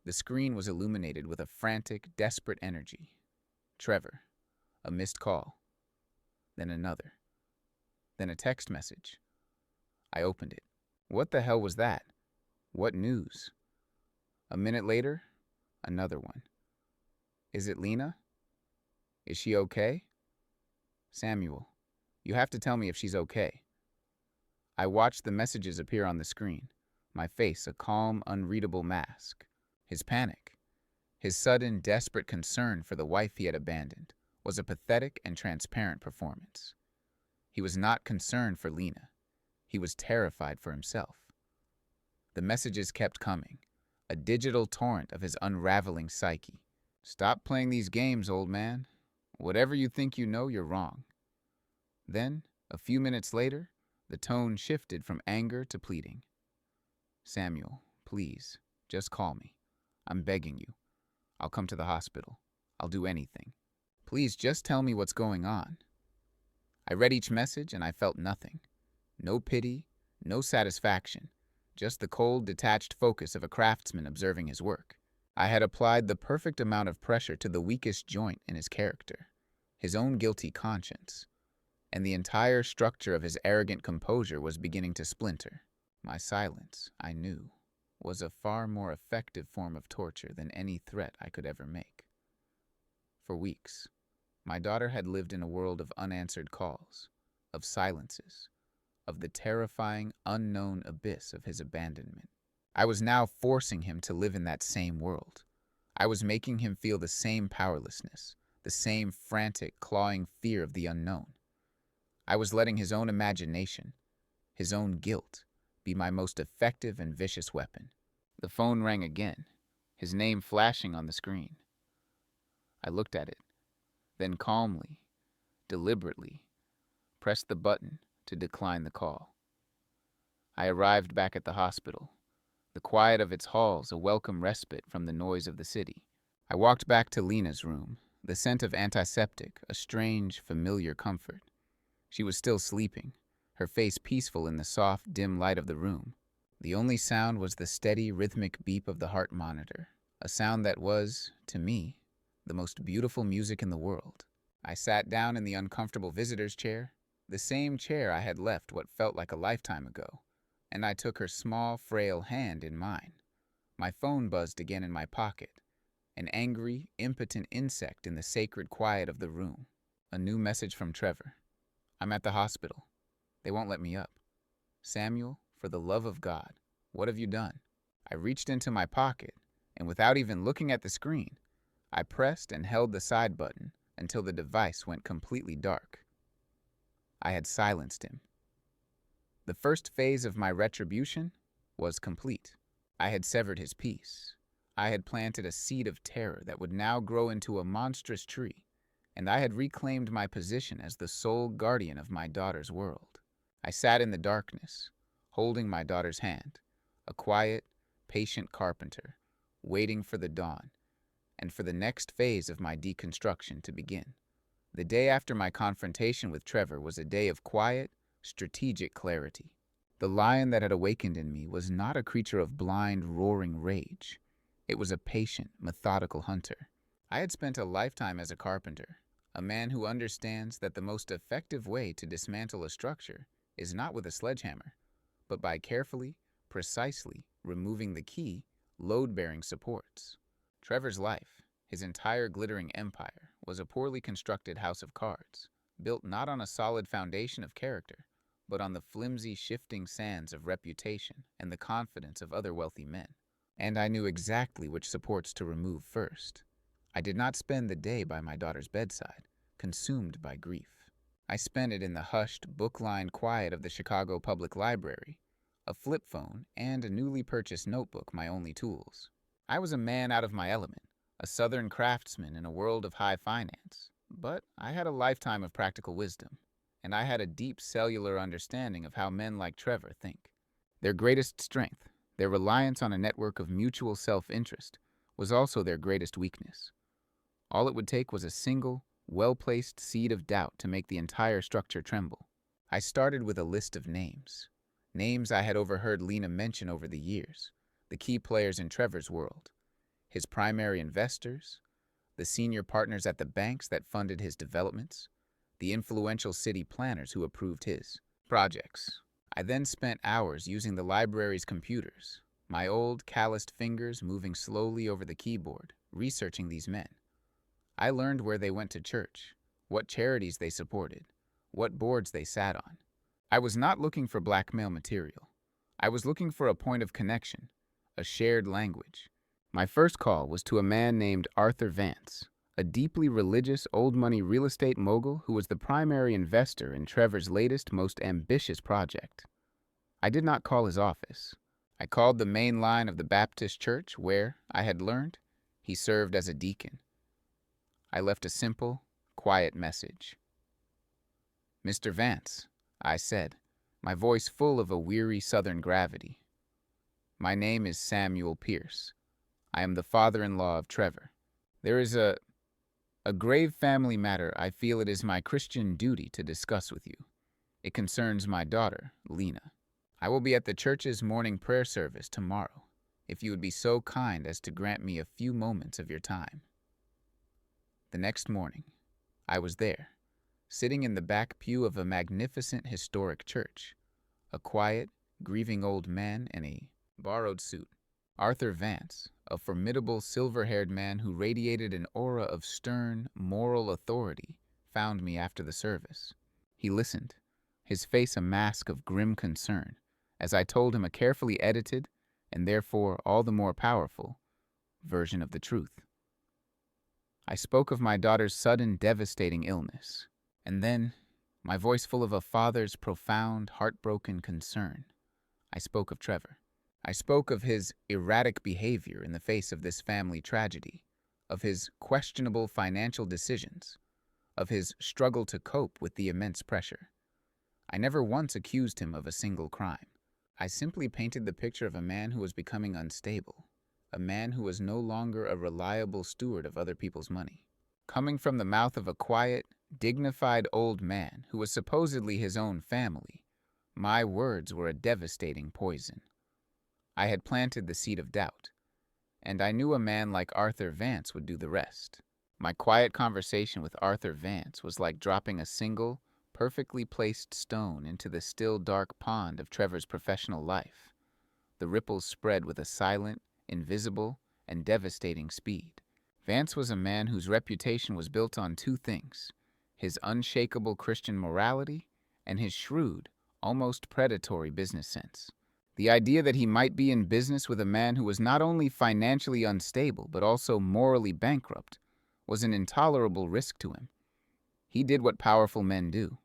The screen was illuminated with a frantic, desperate energy. Trevor, a missed call, then another, then a text message. I opened it. What the hell was that? What news? A minute later, another one. Is it Lena? Is she okay? Samuel, you have to tell me if she's okay. I watched the messages appear on the screen, my face a calm, unreadable mask. His panic, his sudden, desperate concern for the wife he had abandoned, was a pathetic and transparent performance. He was not concerned for Lena. He was terrified for himself. The messages kept coming, a digital torrent of his unraveling psyche. Stop playing these games, old man. Whatever you think you know, you're wrong. Then, a few minutes later, the tone shifted from anger to pleading. Samuel, please, just call me. I'm begging you. I'll come to the hospital. I'll do anything. Please just tell me what's going on. I read each message and I felt nothing. No pity, no satisfaction, just the cold, detached focus of a craftsman observing his work. I had applied the perfect amount of pressure to the weakest joint in his character, his own guilty conscience, and the entire structure of his arrogant composure was beginning to splinter. My silence, I knew, was a far more effective form of torture than any threat I could ever make. For weeks, my daughter had lived in a world of unanswered calls, of silences, of the terrifying, unknown abyss of his abandonment. I was now forcing him to live in that same world. I was making him feel the same powerlessness, the same frantic, clawing fear of the unknown. I was letting his own imagination, his own guilt, be my most effective and vicious weapon. The phone rang again, his name flashing on the screen. I looked at it, then calmly, deliberately, pressed the button to decline the call. I arrived back at the hospital, the quiet of its halls a welcome respite from the noise of the city. I walked back to Lena's room, the scent of antiseptic, a strange, familiar comfort. She was still sleeping, her face peaceful in the soft, dim light of the room. The only sound was the steady, rhythmic beep of the heart monitor, a sound that was, to me, the most beautiful music in the world. I sat down in the uncomfortable visitor's chair, the same chair I had left what felt like a lifetime ago, and I took her small, frail hand in mine. My phone buzzed again in my pocket, an angry, impotent insect in the sacred quiet of the room. A new message from Trevor. I'm at the hospital. They won't let me up. Samuel, for the love of God, what have you done? I reached into my pocket, and without even looking at the screen, I pressed and held the side button until the device went completely dark. I had silenced him. The first phase of my retribution was complete. I had severed his peace. I had planted a seed of terror that would now grow into a monstrous tree, and I had reclaimed my position as the sole guardian of my daughter's world. I sat in the darkness, holding my daughter's hand, a quiet, patient carpenter, waiting for the dawn, and for the next phase of my deconstruction to begin. The day after my confrontation with Trevor was a day of quiet, strategic clarity. The lion that had awakened in me was not a creature of blind, roaring rage. It was a patient, methodical hunter. I had spent a lifetime as a carpenter, a man who understands that the most effective way to dismantle a structure is not with a sledgehammer, but by carefully, precisely removing the key, load-bearing supports. Trevor's life, his entire glittering empire, was a poorly constructed house of cards, built not on a solid foundation of character, but on the flimsy, shifting sands of reputation and the confidence of other wealthy men. And I knew exactly which supports to remove first. I did not spend the day by my daughter's bedside, consumed by grief. I spent it in the hushed, book-lined quiet of the Chicago Public Library, a flip phone, and a newly purchased notebook my only tools. I was a man out of my element, a Southern craftsman in a world of high finance, but I had a lifetime of practical wisdom, and I had a deep cellular understanding of how men like Trevor think. Their greatest strength, their reliance on a network of mutual self-interest, was also their greatest weakness. All it would take was a single, well-placed seed of doubt to make the entire structure tremble. I started with a list of names. Names I had overheard Lena mention over the years, the key players in Trevor's world, his primary investors, the senior partners at the banks that funded his developments, the influential city planners who approved his projects. I then spent hours using the library's computers, my old, calloused fingers moving slowly over the keyboard, researching these men. I learned where they went to church, what charities they supported, what boards they sat on. I was not looking for blackmail material. I was looking for a point of connection, a shared language. My first call was to a man named Arthur Vance, a deeply religious old-money real estate mogul who was the primary investor in Trevor's latest, most ambitious project. I did not call his office. I called the main line of the Baptist church where, I had learned, he served as a deacon. I left a simple, quiet message. "Mr. Vance," I said, my voice full of a weary Southern gravity. "My name is Samuel Pierce. I am the father-in-law of Trevor. There is a grave family matter I feel it is my Christian duty to discuss with you. It concerns my daughter, Lena. I will be at the church's morning prayer service tomorrow, if you would be so kind as to grant me a few moments of your time." The next morning, I was there, sitting in the back pew of a magnificent historic church, a quiet, grieving old man in a borrowed suit. Arthur Vance, a formidable silver-haired man who radiated an aura of stern, moral authority, found me after the service. He listened, his face a mask of grim concern, as I told him a carefully edited, and therefore all the more powerful, version of the truth. I spoke of my daughter's sudden, devastating illness, and then, my voice full of a father's profound, heartbroken concern, I spoke of Trevor. I spoke of his erratic behavior in the face of this family tragedy, of his questionable financial decisions, of his struggle to cope with the immense pressure. I never once accused him of a single crime. I simply painted the picture of a man who was becoming unstable, a man who was no longer a reliable steward of other people's money. Coming from the mouth of a quiet, dignified old man who was supposedly his own family, my words were a devastating poison. I had planted the seed of doubt, and I knew a man like Arthur Vance would do the rest. My quiet conversation with Arthur Vance was like dropping a single, perfectly placed stone into the still dark pond of Trevor's professional life. The ripples spread with a silent, invisible, and devastating speed. Vance was a man whose reputation was built on two things: his unshakable Christian morality and his shrewd, almost predatory business sense. The idea that he might be in business with a man who was not only financially unstable but also morally bankrupt was an intolerable risk to him. He did what powerful men do.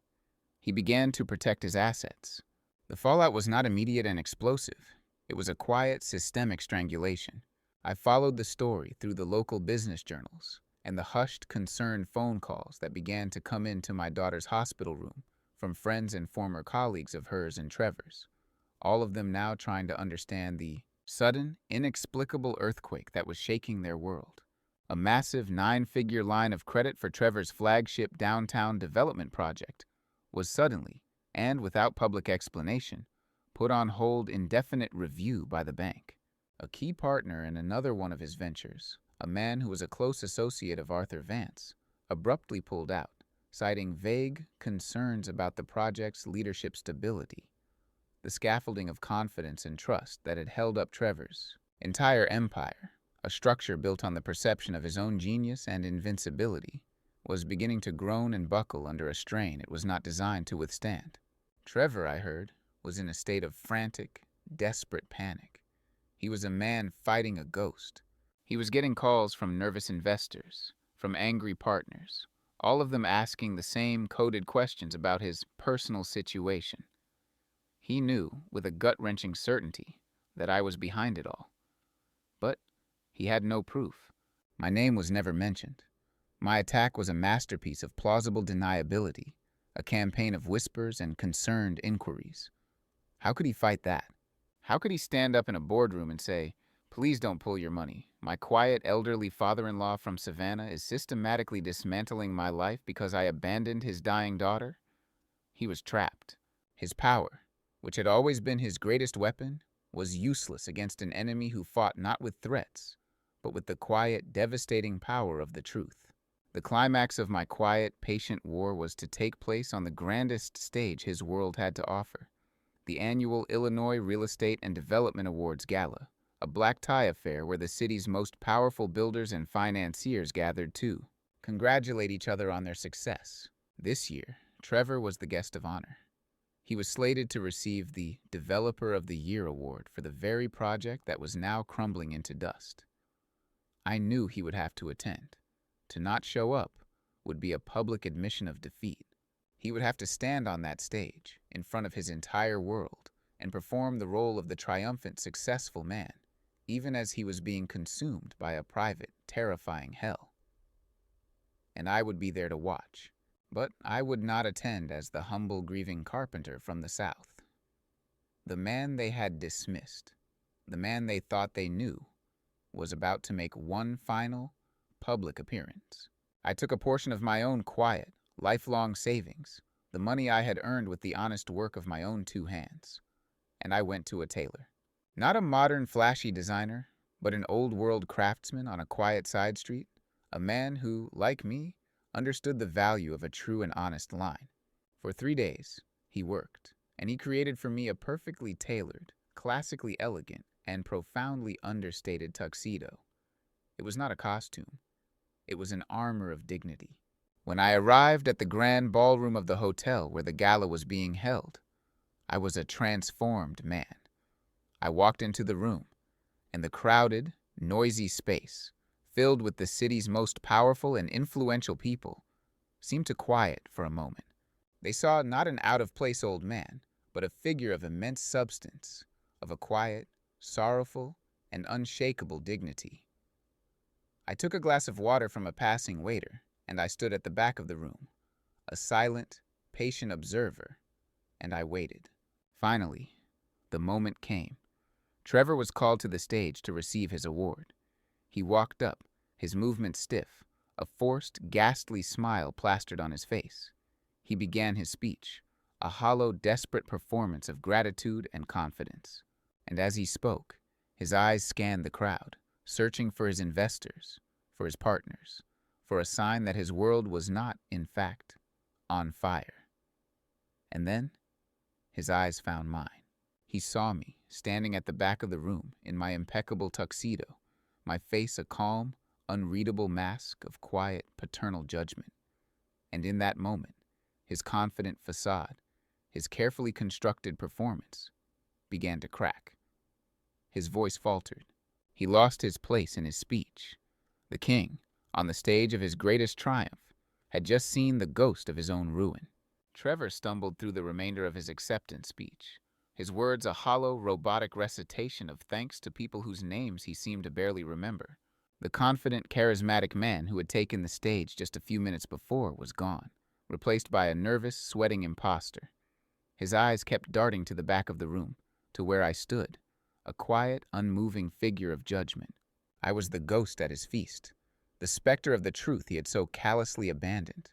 He began to protect his assets. The fallout was not immediate and explosive. It was a quiet, systemic strangulation. I followed the story through the local business journals and the hushed, concerned phone calls that began to come into my daughter's hospital room from friends and former colleagues of hers and Trevor's, all of them now trying to understand the sudden, inexplicable earthquake that was shaking their world. A massive 9-figure line of credit for Trevor's flagship downtown development project was suddenly, and without public explanation, put on hold indefinite review by the bank. A key partner in another one of his ventures, a man who was a close associate of Arthur Vance, abruptly pulled out, citing vague concerns about the project's leadership stability. The scaffolding of confidence and trust that had held up Trevor's entire empire, a structure built on the perception of his own genius and invincibility, was beginning to groan and buckle under a strain it was not designed to withstand. Trevor, I heard, was in a state of frantic, desperate panic. He was a man fighting a ghost. He was getting calls from nervous investors, from angry partners, all of them asking the same coded questions about his personal situation. He knew, with a gut-wrenching certainty, that I was behind it all. But he had no proof. My name was never mentioned. My attack was a masterpiece of plausible deniability, a campaign of whispers and concerned inquiries. How could he fight that? How could he stand up in a boardroom and say, "Please don't pull your money. My quiet, elderly father-in-law from Savannah is systematically dismantling my life because I abandoned his dying daughter"? He was trapped. His power, which had always been his greatest weapon, was useless against an enemy who fought not with threats, but with the quiet, devastating power of the truth. The climax of my quiet, patient war was to take place on the grandest stage his world had to offer, the annual Illinois Real Estate and Development Awards Gala, a black-tie affair where the city's most powerful builders and financiers gathered to congratulate each other on their success. This year, Trevor was the guest of honor. He was slated to receive the Developer of the Year award for the very project that was now crumbling into dust. I knew he would have to attend. To not show up would be a public admission of defeat. He would have to stand on that stage, in front of his entire world, and perform the role of the triumphant, successful man, even as he was being consumed by a private, terrifying hell. And I would be there to watch. But I would not attend as the humble, grieving carpenter from the South. The man they had dismissed, the man they thought they knew, was about to make one final, public appearance. I took a portion of my own quiet, lifelong savings, the money I had earned with the honest work of my own two hands, and I went to a tailor. Not a modern, flashy designer, but an old-world craftsman on a quiet side street, a man who, like me, understood the value of a true and honest line. For 3 days, he worked, and he created for me a perfectly tailored, classically elegant, and profoundly understated tuxedo. It was not a costume. It was an armor of dignity. When I arrived at the grand ballroom of the hotel where the gala was being held, I was a transformed man. I walked into the room, and the crowded, noisy space, filled with the city's most powerful and influential people, seemed to quiet for a moment. They saw not an out-of-place old man, but a figure of immense substance, of a quiet, sorrowful, and unshakable dignity. I took a glass of water from a passing waiter, and I stood at the back of the room, a silent, patient observer, and I waited. Finally, the moment came. Trevor was called to the stage to receive his award. He walked up, his movements stiff, a forced, ghastly smile plastered on his face. He began his speech, a hollow, desperate performance of gratitude and confidence. And as he spoke, his eyes scanned the crowd, searching for his investors, for his partners, for a sign that his world was not, in fact, on fire. And then, his eyes found mine. He saw me, standing at the back of the room, in my impeccable tuxedo, my face a calm, unreadable mask of quiet, paternal judgment. And in that moment, his confident facade, his carefully constructed performance, began to crack. His voice faltered. He lost his place in his speech. The king, on the stage of his greatest triumph, had just seen the ghost of his own ruin. Trevor stumbled through the remainder of his acceptance speech, his words a hollow, robotic recitation of thanks to people whose names he seemed to barely remember. The confident, charismatic man who had taken the stage just a few minutes before was gone, replaced by a nervous, sweating imposter. His eyes kept darting to the back of the room, to where I stood, a quiet, unmoving figure of judgment. I was the ghost at his feast, the specter of the truth he had so callously abandoned,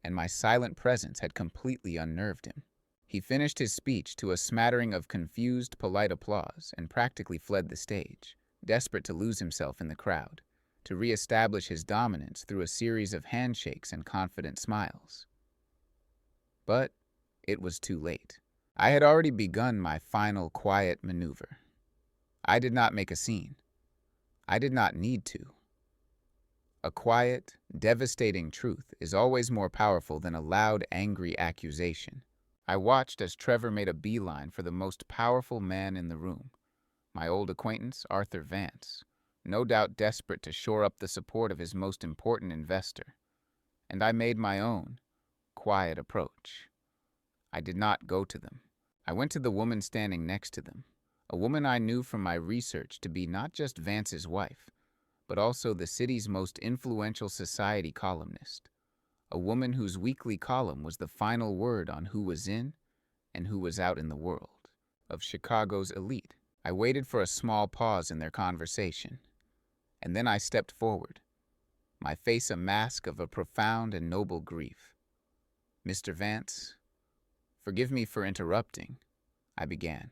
and my silent presence had completely unnerved him. He finished his speech to a smattering of confused, polite applause and practically fled the stage, desperate to lose himself in the crowd, to re-establish his dominance through a series of handshakes and confident smiles. But it was too late. I had already begun my final quiet maneuver. I did not make a scene. I did not need to. A quiet, devastating truth is always more powerful than a loud, angry accusation. I watched as Trevor made a beeline for the most powerful man in the room, my old acquaintance, Arthur Vance, no doubt desperate to shore up the support of his most important investor. And I made my own, quiet approach. I did not go to them. I went to the woman standing next to them, a woman I knew from my research to be not just Vance's wife, but also the city's most influential society columnist, a woman whose weekly column was the final word on who was in and who was out in the world of Chicago's elite. I waited for a small pause in their conversation, and then I stepped forward, my face a mask of a profound and noble grief. "Mr. Vance, forgive me for interrupting," I began,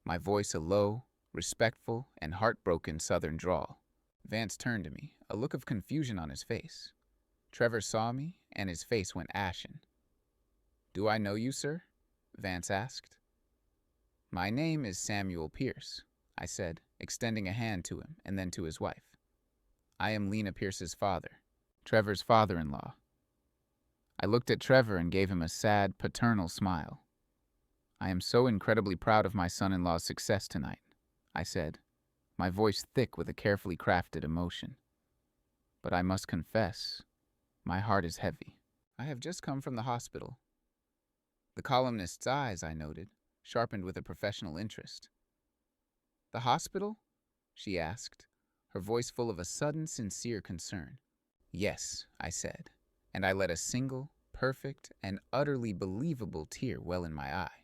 my voice a low, respectful, and heartbroken southern drawl. Vance turned to me, a look of confusion on his face. Trevor saw me, and his face went ashen. "Do I know you, sir?" Vance asked. "My name is Samuel Pierce," I said, extending a hand to him and then to his wife. "I am Lena Pierce's father, Trevor's father-in-law." I looked at Trevor and gave him a sad, paternal smile. "I am so incredibly proud of my son-in-law's success tonight," I said, my voice thick with a carefully crafted emotion. "But I must confess, my heart is heavy. I have just come from the hospital." The columnist's eyes, I noted, sharpened with a professional interest. "The hospital?" she asked, her voice full of a sudden, sincere concern. "Yes," I said, and I let a single, perfect, and utterly believable tear well in my eye.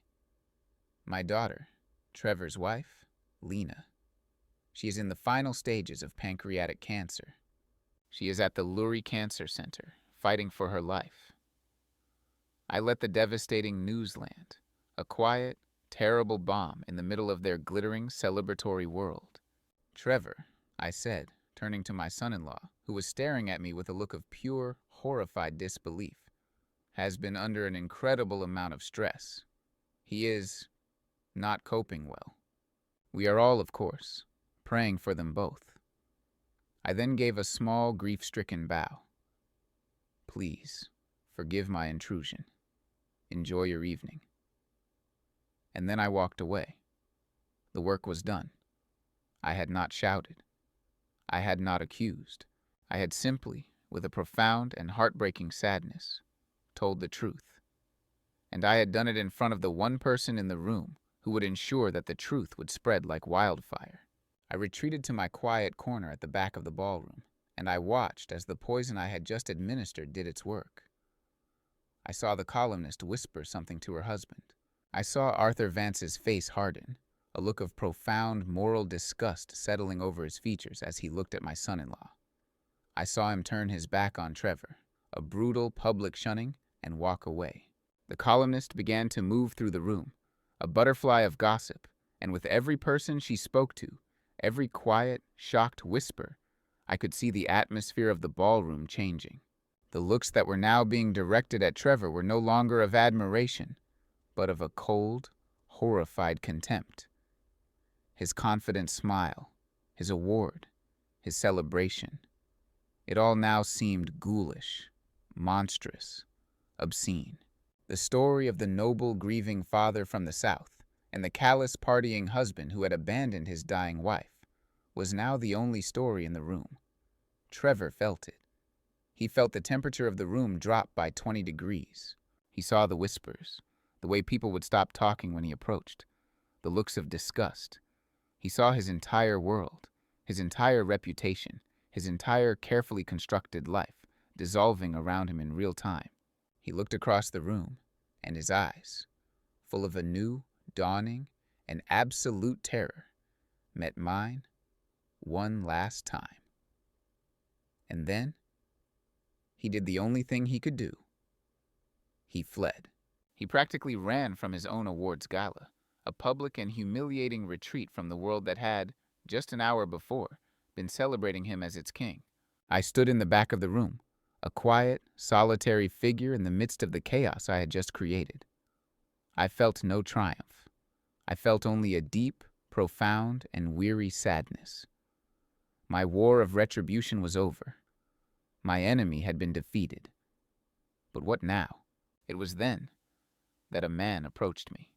"My daughter, Trevor's wife, Lena. She is in the final stages of pancreatic cancer. She is at the Lurie Cancer Center, fighting for her life." I let the devastating news land, a quiet, terrible bomb in the middle of their glittering, celebratory world. "Trevor," I said, turning to my son-in-law, who was staring at me with a look of pure, horrified disbelief, "has been under an incredible amount of stress. He is not coping well. We are all, of course, praying for them both." I then gave a small, grief-stricken bow. "Please, forgive my intrusion. Enjoy your evening." And then I walked away. The work was done. I had not shouted. I had not accused. I had simply, with a profound and heartbreaking sadness, told the truth. And I had done it in front of the one person in the room who would ensure that the truth would spread like wildfire. I retreated to my quiet corner at the back of the ballroom, and I watched as the poison I had just administered did its work. I saw the columnist whisper something to her husband. I saw Arthur Vance's face harden, a look of profound moral disgust settling over his features as he looked at my son-in-law. I saw him turn his back on Trevor, a brutal public shunning, and walk away. The columnist began to move through the room, a butterfly of gossip, and with every person she spoke to, every quiet, shocked whisper, I could see the atmosphere of the ballroom changing. The looks that were now being directed at Trevor were no longer of admiration, but of a cold, horrified contempt. His confident smile, his award, his celebration, it all now seemed ghoulish, monstrous, obscene. The story of the noble, grieving father from the South and the callous, partying husband who had abandoned his dying wife was now the only story in the room. Trevor felt it. He felt the temperature of the room drop by 20 degrees. He saw the whispers, the way people would stop talking when he approached, the looks of disgust. He saw his entire world, his entire reputation, his entire carefully constructed life dissolving around him in real time. He looked across the room, and his eyes, full of a new, dawning, and absolute terror, met mine one last time. And then, he did the only thing he could do. He fled. He practically ran from his own awards gala, a public and humiliating retreat from the world that had, just an hour before, been celebrating him as its king. I stood in the back of the room, a quiet, solitary figure in the midst of the chaos I had just created. I felt no triumph. I felt only a deep, profound, and weary sadness. My war of retribution was over. My enemy had been defeated. But what now? It was then that a man approached me.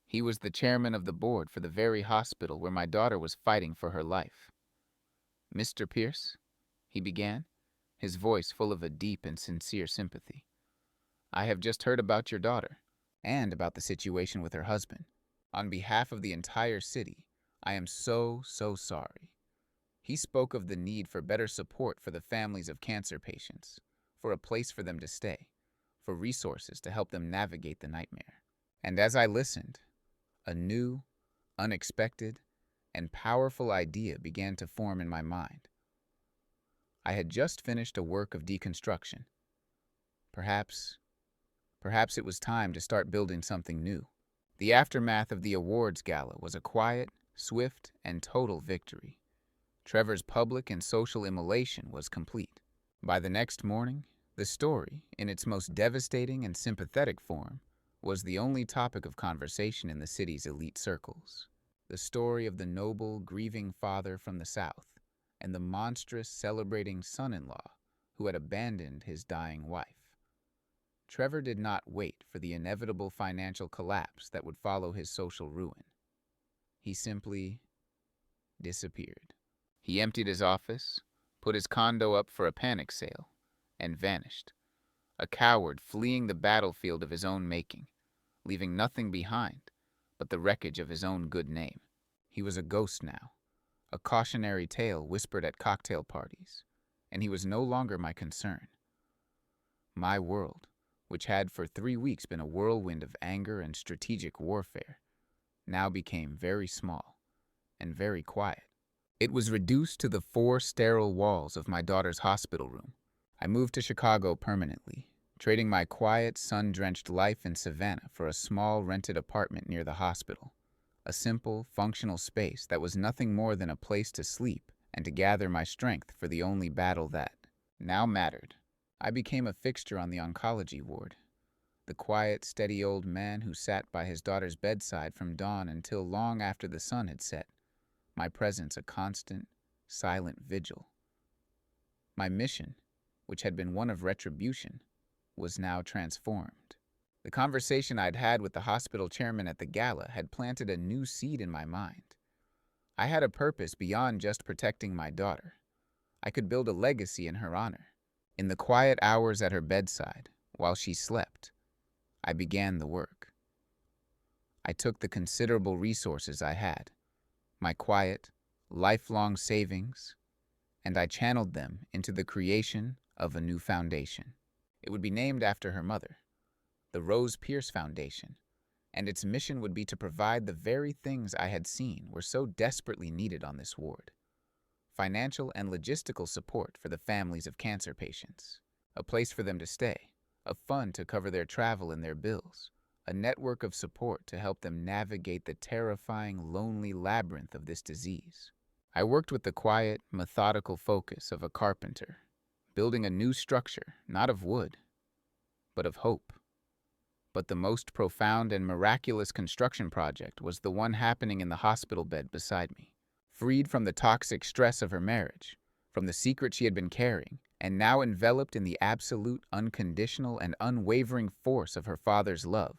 He was the chairman of the board for the very hospital where my daughter was fighting for her life. "Mr. Pierce," he began, his voice full of a deep and sincere sympathy, "I have just heard about your daughter and about the situation with her husband. On behalf of the entire city, I am so sorry." He spoke of the need for better support for the families of cancer patients, for a place for them to stay, for resources to help them navigate the nightmare. And as I listened, a new, unexpected, and powerful idea began to form in my mind. I had just finished a work of deconstruction. Perhaps it was time to start building something new. The aftermath of the awards gala was a quiet, swift, and total victory. Trevor's public and social immolation was complete. By the next morning, the story, in its most devastating and sympathetic form, was the only topic of conversation in the city's elite circles. The story of the noble, grieving father from the South and the monstrous, celebrating son-in-law who had abandoned his dying wife. Trevor did not wait for the inevitable financial collapse that would follow his social ruin. He simply disappeared. He emptied his office, put his condo up for a panic sale, and vanished, a coward fleeing the battlefield of his own making, leaving nothing behind but the wreckage of his own good name. He was a ghost now, a cautionary tale whispered at cocktail parties, and he was no longer my concern. My world, which had for 3 weeks been a whirlwind of anger and strategic warfare, now became very small and very quiet. It was reduced to the 4 sterile walls of my daughter's hospital room. I moved to Chicago permanently, trading my quiet, sun-drenched life in Savannah for a small rented apartment near the hospital, a simple, functional space that was nothing more than a place to sleep and to gather my strength for the only battle that now mattered. I became a fixture on the oncology ward, the quiet, steady old man who sat by his daughter's bedside from dawn until long after the sun had set, my presence a constant, silent vigil. My mission, which had been one of retribution, was now transformed. The conversation I'd had with the hospital chairman at the gala had planted a new seed in my mind. I had a purpose beyond just protecting my daughter. I could build a legacy in her honor. In the quiet hours at her bedside, while she slept, I began the work. I took the considerable resources I had, my quiet, lifelong savings, and I channeled them into the creation of a new foundation. It would be named after her mother, the Rose Pierce Foundation, and its mission would be to provide the very things I had seen were so desperately needed on this ward: financial and logistical support for the families of cancer patients, a place for them to stay, a fund to cover their travel and their bills, a network of support to help them navigate the terrifying, lonely labyrinth of this disease. I worked with the quiet, methodical focus of a carpenter, building a new structure, not of wood, but of hope. But the most profound and miraculous construction project was the one happening in the hospital bed beside me. Freed from the toxic stress of her marriage, from the secret she had been carrying, and now enveloped in the absolute, unconditional, and unwavering force of her father's love,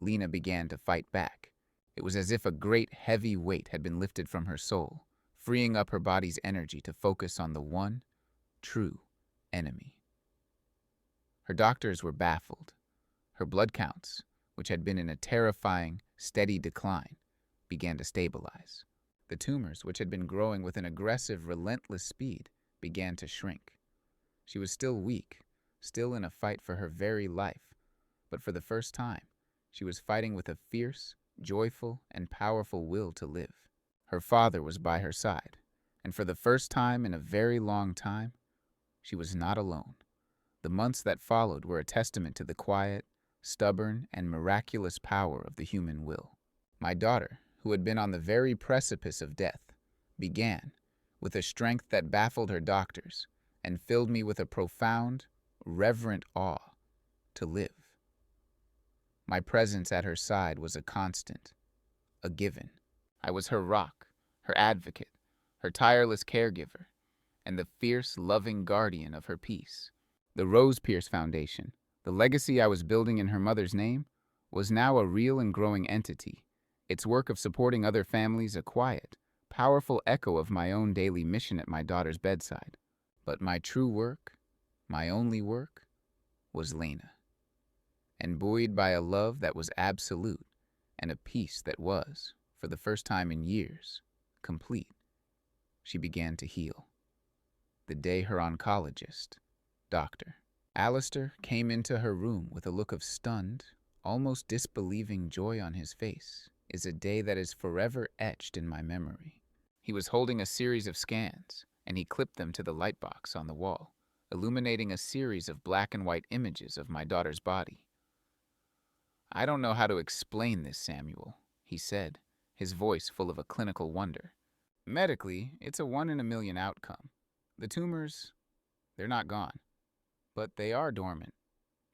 Lena began to fight back. It was as if a great, heavy weight had been lifted from her soul, freeing up her body's energy to focus on the one, true enemy. Her doctors were baffled. Her blood counts, which had been in a terrifying, steady decline, began to stabilize. The tumors, which had been growing with an aggressive, relentless speed, began to shrink. She was still weak, still in a fight for her very life, but for the first time, she was fighting with a fierce, joyful, and powerful will to live. Her father was by her side, and for the first time in a very long time, she was not alone. The months that followed were a testament to the quiet, stubborn, and miraculous power of the human will. My daughter, who had been on the very precipice of death, began, with a strength that baffled her doctors and filled me with a profound, reverent awe, to live. My presence at her side was a constant, a given. I was her rock, her advocate, her tireless caregiver, and the fierce, loving guardian of her peace. The Rose Pierce Foundation, the legacy I was building in her mother's name, was now a real and growing entity, its work of supporting other families a quiet, powerful echo of my own daily mission at my daughter's bedside. But my true work, my only work, was Lena. And buoyed by a love that was absolute and a peace that was, for the first time in years, complete, she began to heal. The day her oncologist, Dr. Alistair, came into her room with a look of stunned, almost disbelieving joy on his face, is a day that is forever etched in my memory. He was holding a series of scans, and he clipped them to the lightbox on the wall, illuminating a series of black and white images of my daughter's body. "I don't know how to explain this, Samuel," he said, his voice full of a clinical wonder. "Medically, it's a 1 in a million outcome. The tumors, they're not gone, but they are dormant.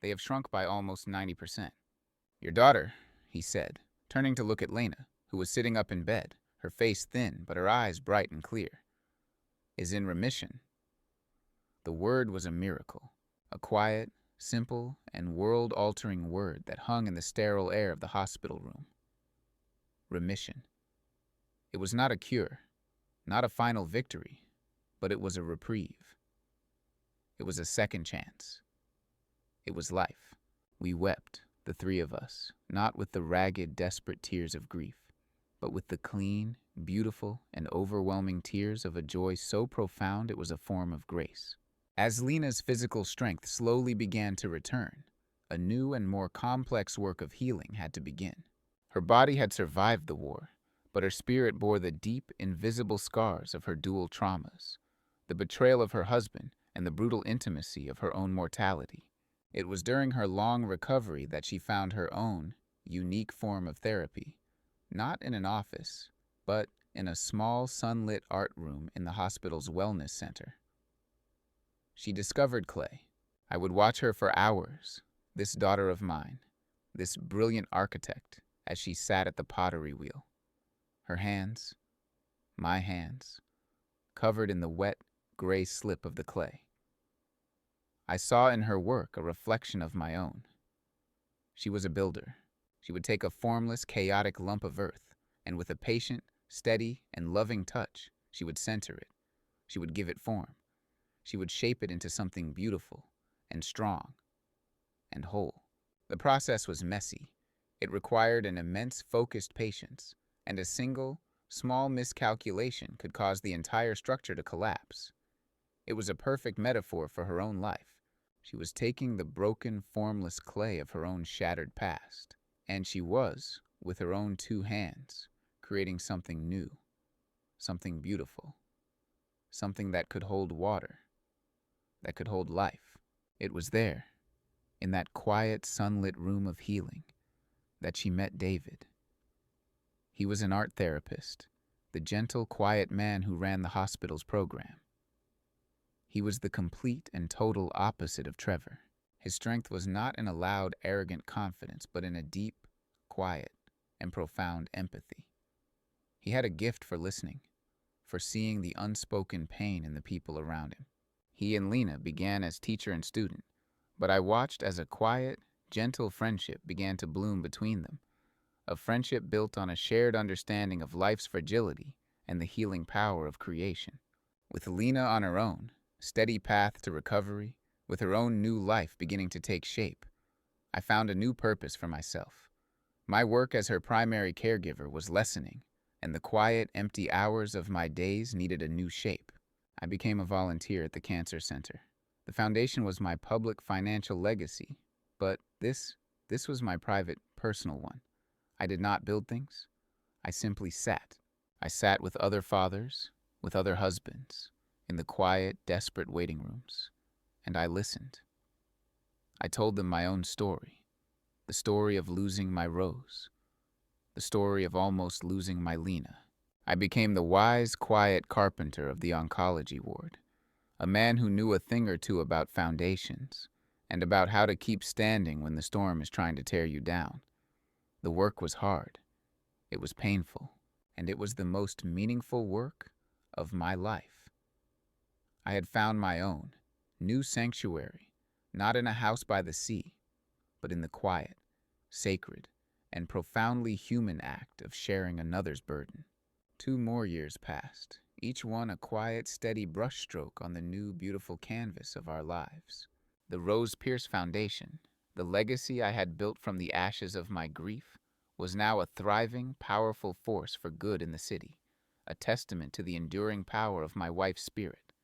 They have shrunk by almost 90%. Your daughter," he said, turning to look at Lena, who was sitting up in bed, her face thin but her eyes bright and clear, "is in remission." The word was a miracle, a quiet, simple, and world-altering word that hung in the sterile air of the hospital room. Remission. It was not a cure, not a final victory, but it was a reprieve. It was a second chance. It was life. We wept, the three of us, not with the ragged, desperate tears of grief, but with the clean, beautiful, and overwhelming tears of a joy so profound it was a form of grace. As Lena's physical strength slowly began to return, a new and more complex work of healing had to begin. Her body had survived the war, but her spirit bore the deep, invisible scars of her dual traumas, the betrayal of her husband and the brutal intimacy of her own mortality. It was during her long recovery that she found her own unique form of therapy, not in an office, but in a small sunlit art room in the hospital's wellness center. She discovered Clay. I would watch her for hours, this daughter of mine, this brilliant architect, as she sat at the pottery wheel. Her hands, my hands, covered in the wet, gray slip of the clay. I saw in her work a reflection of my own. She was a builder. She would take a formless, chaotic lump of earth, and with a patient, steady, and loving touch, she would center it. She would give it form. She would shape it into something beautiful, and strong, and whole. The process was messy. It required an immense focused patience, and a single, small miscalculation could cause the entire structure to collapse. It was a perfect metaphor for her own life. She was taking the broken, formless clay of her own shattered past, and she was, with her own two hands, creating something new, something beautiful, something that could hold water, that could hold life. It was there, in that quiet, sunlit room of healing, that she met David. He was an art therapist, the gentle, quiet man who ran the hospital's program. He was the complete and total opposite of Trevor. His strength was not in a loud, arrogant confidence, but in a deep, quiet, and profound empathy. He had a gift for listening, for seeing the unspoken pain in the people around him. He and Lena began as teacher and student, but I watched as a quiet, gentle friendship began to bloom between them, a friendship built on a shared understanding of life's fragility and the healing power of creation. With Lena on her own, steady path to recovery, with her own new life beginning to take shape, I found a new purpose for myself. My work as her primary caregiver was lessening, and the quiet, empty hours of my days needed a new shape. I became a volunteer at the cancer center. The foundation was my public financial legacy, but this was my private, personal one. I did not build things. I simply sat. I sat with other fathers, with other husbands, in the quiet, desperate waiting rooms, and I listened. I told them my own story, The story of losing my Rose. The story of almost losing my Lena. I became the wise, quiet carpenter of the oncology ward, a man who knew a thing or two about foundations and about how to keep standing when the storm is trying to tear you down. The work was hard, it was painful, and it was the most meaningful work of my life. I had found my own, new sanctuary, not in a house by the sea, but in the quiet, sacred, and profoundly human act of sharing another's burden. 2 more years passed, each one a quiet, steady brushstroke on the new, beautiful canvas of our lives. The Rose-Pierce Foundation, the legacy I had built from the ashes of my grief, was now a thriving, powerful force for good in the city, a testament to the enduring power of my wife's spirit.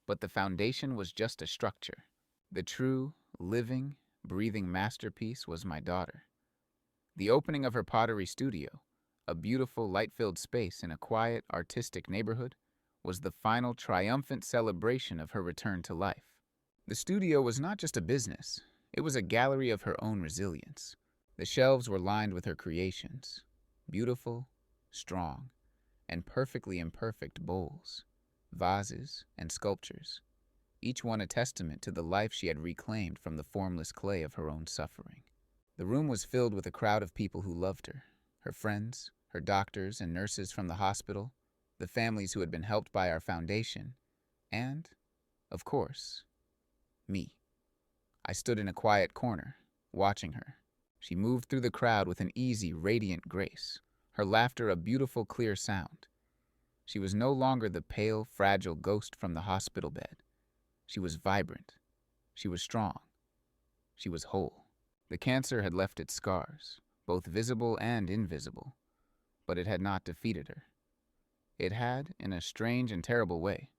But the foundation was just a structure. The true, living, breathing masterpiece was my daughter. The opening of her pottery studio, a beautiful, light-filled space in a quiet, artistic neighborhood, was the final triumphant celebration of her return to life. The studio was not just a business, it was a gallery of her own resilience. The shelves were lined with her creations, beautiful, strong, and perfectly imperfect bowls, vases, and sculptures, each one a testament to the life she had reclaimed from the formless clay of her own suffering. The room was filled with a crowd of people who loved her friends, her doctors and nurses from the hospital, the families who had been helped by our foundation, and, of course, me. I stood in a quiet corner, watching her. She moved through the crowd with an easy, radiant grace, her laughter a beautiful, clear sound. She was no longer the pale, fragile ghost from the hospital bed. She was vibrant. She was strong. She was whole. The cancer had left its scars, both visible and invisible, but it had not defeated her. It had, in a strange and terrible way,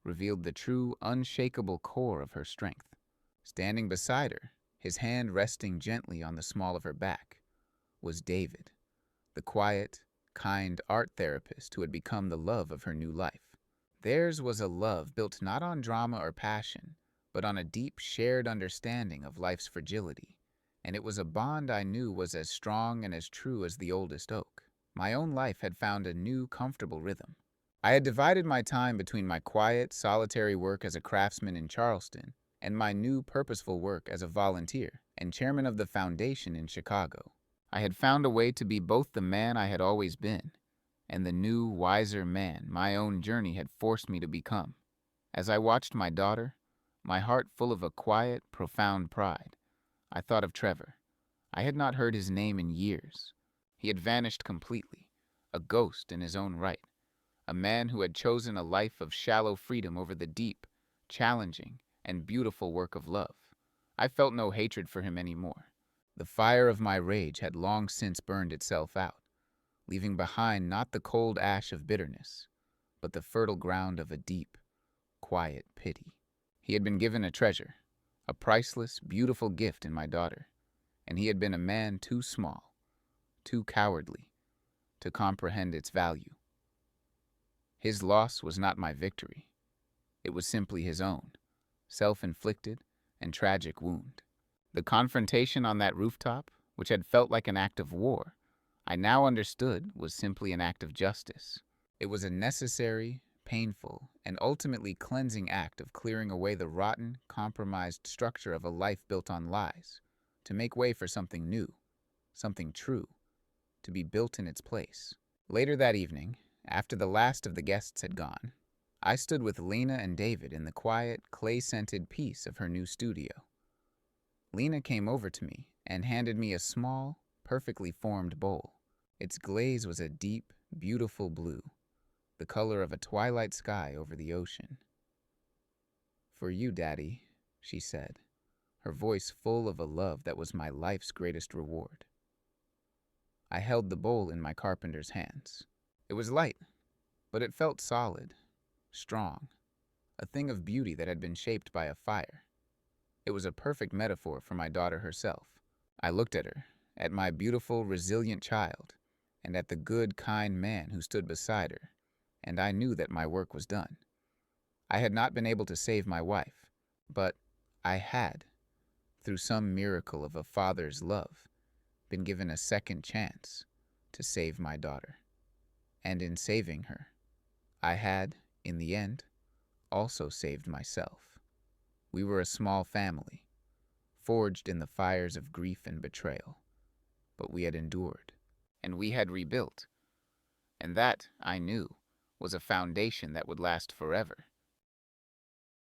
revealed the true, unshakable core of her strength. Standing beside her, his hand resting gently on the small of her back, was David, the quiet, kind art therapist who had become the love of her new life. Theirs was a love built not on drama or passion, but on a deep, shared understanding of life's fragility, and it was a bond I knew was as strong and as true as the oldest oak. My own life had found a new, comfortable rhythm. I had divided my time between my quiet, solitary work as a craftsman in Charleston and my new, purposeful work as a volunteer and chairman of the foundation in Chicago. I had found a way to be both the man I had always been and the new, wiser man my own journey had forced me to become. As I watched my daughter, my heart full of a quiet, profound pride, I thought of Trevor. I had not heard his name in years. He had vanished completely, a ghost in his own right, a man who had chosen a life of shallow freedom over the deep, challenging, and beautiful work of love. I felt no hatred for him anymore. The fire of my rage had long since burned itself out, leaving behind not the cold ash of bitterness, but the fertile ground of a deep, quiet pity. He had been given a treasure, a priceless, beautiful gift in my daughter, and he had been a man too small, too cowardly, to comprehend its value. His loss was not my victory. It was simply his own, self-inflicted and tragic wound. The confrontation on that rooftop, which had felt like an act of war, I now understood was simply an act of justice. It was a necessary, painful, and ultimately cleansing act of clearing away the rotten, compromised structure of a life built on lies, to make way for something new, something true, to be built in its place. Later that evening, after the last of the guests had gone, I stood with Lena and David in the quiet, clay-scented peace of her new studio. Lena came over to me and handed me a small, perfectly formed bowl. Its glaze was a deep, beautiful blue, the color of a twilight sky over the ocean. "For you, Daddy," she said, her voice full of a love that was my life's greatest reward. I held the bowl in my carpenter's hands. It was light, but it felt solid, strong, a thing of beauty that had been shaped by a fire. It was a perfect metaphor for my daughter herself. I looked at her, at my beautiful, resilient child, and at the good, kind man who stood beside her, and I knew that my work was done. I had not been able to save my wife, but I had, through some miracle of a father's love, been given a second chance to save my daughter. And in saving her, I had, in the end, also saved myself. We were a small family, forged in the fires of grief and betrayal, but we had endured, and we had rebuilt, and that, I knew, was a foundation that would last forever.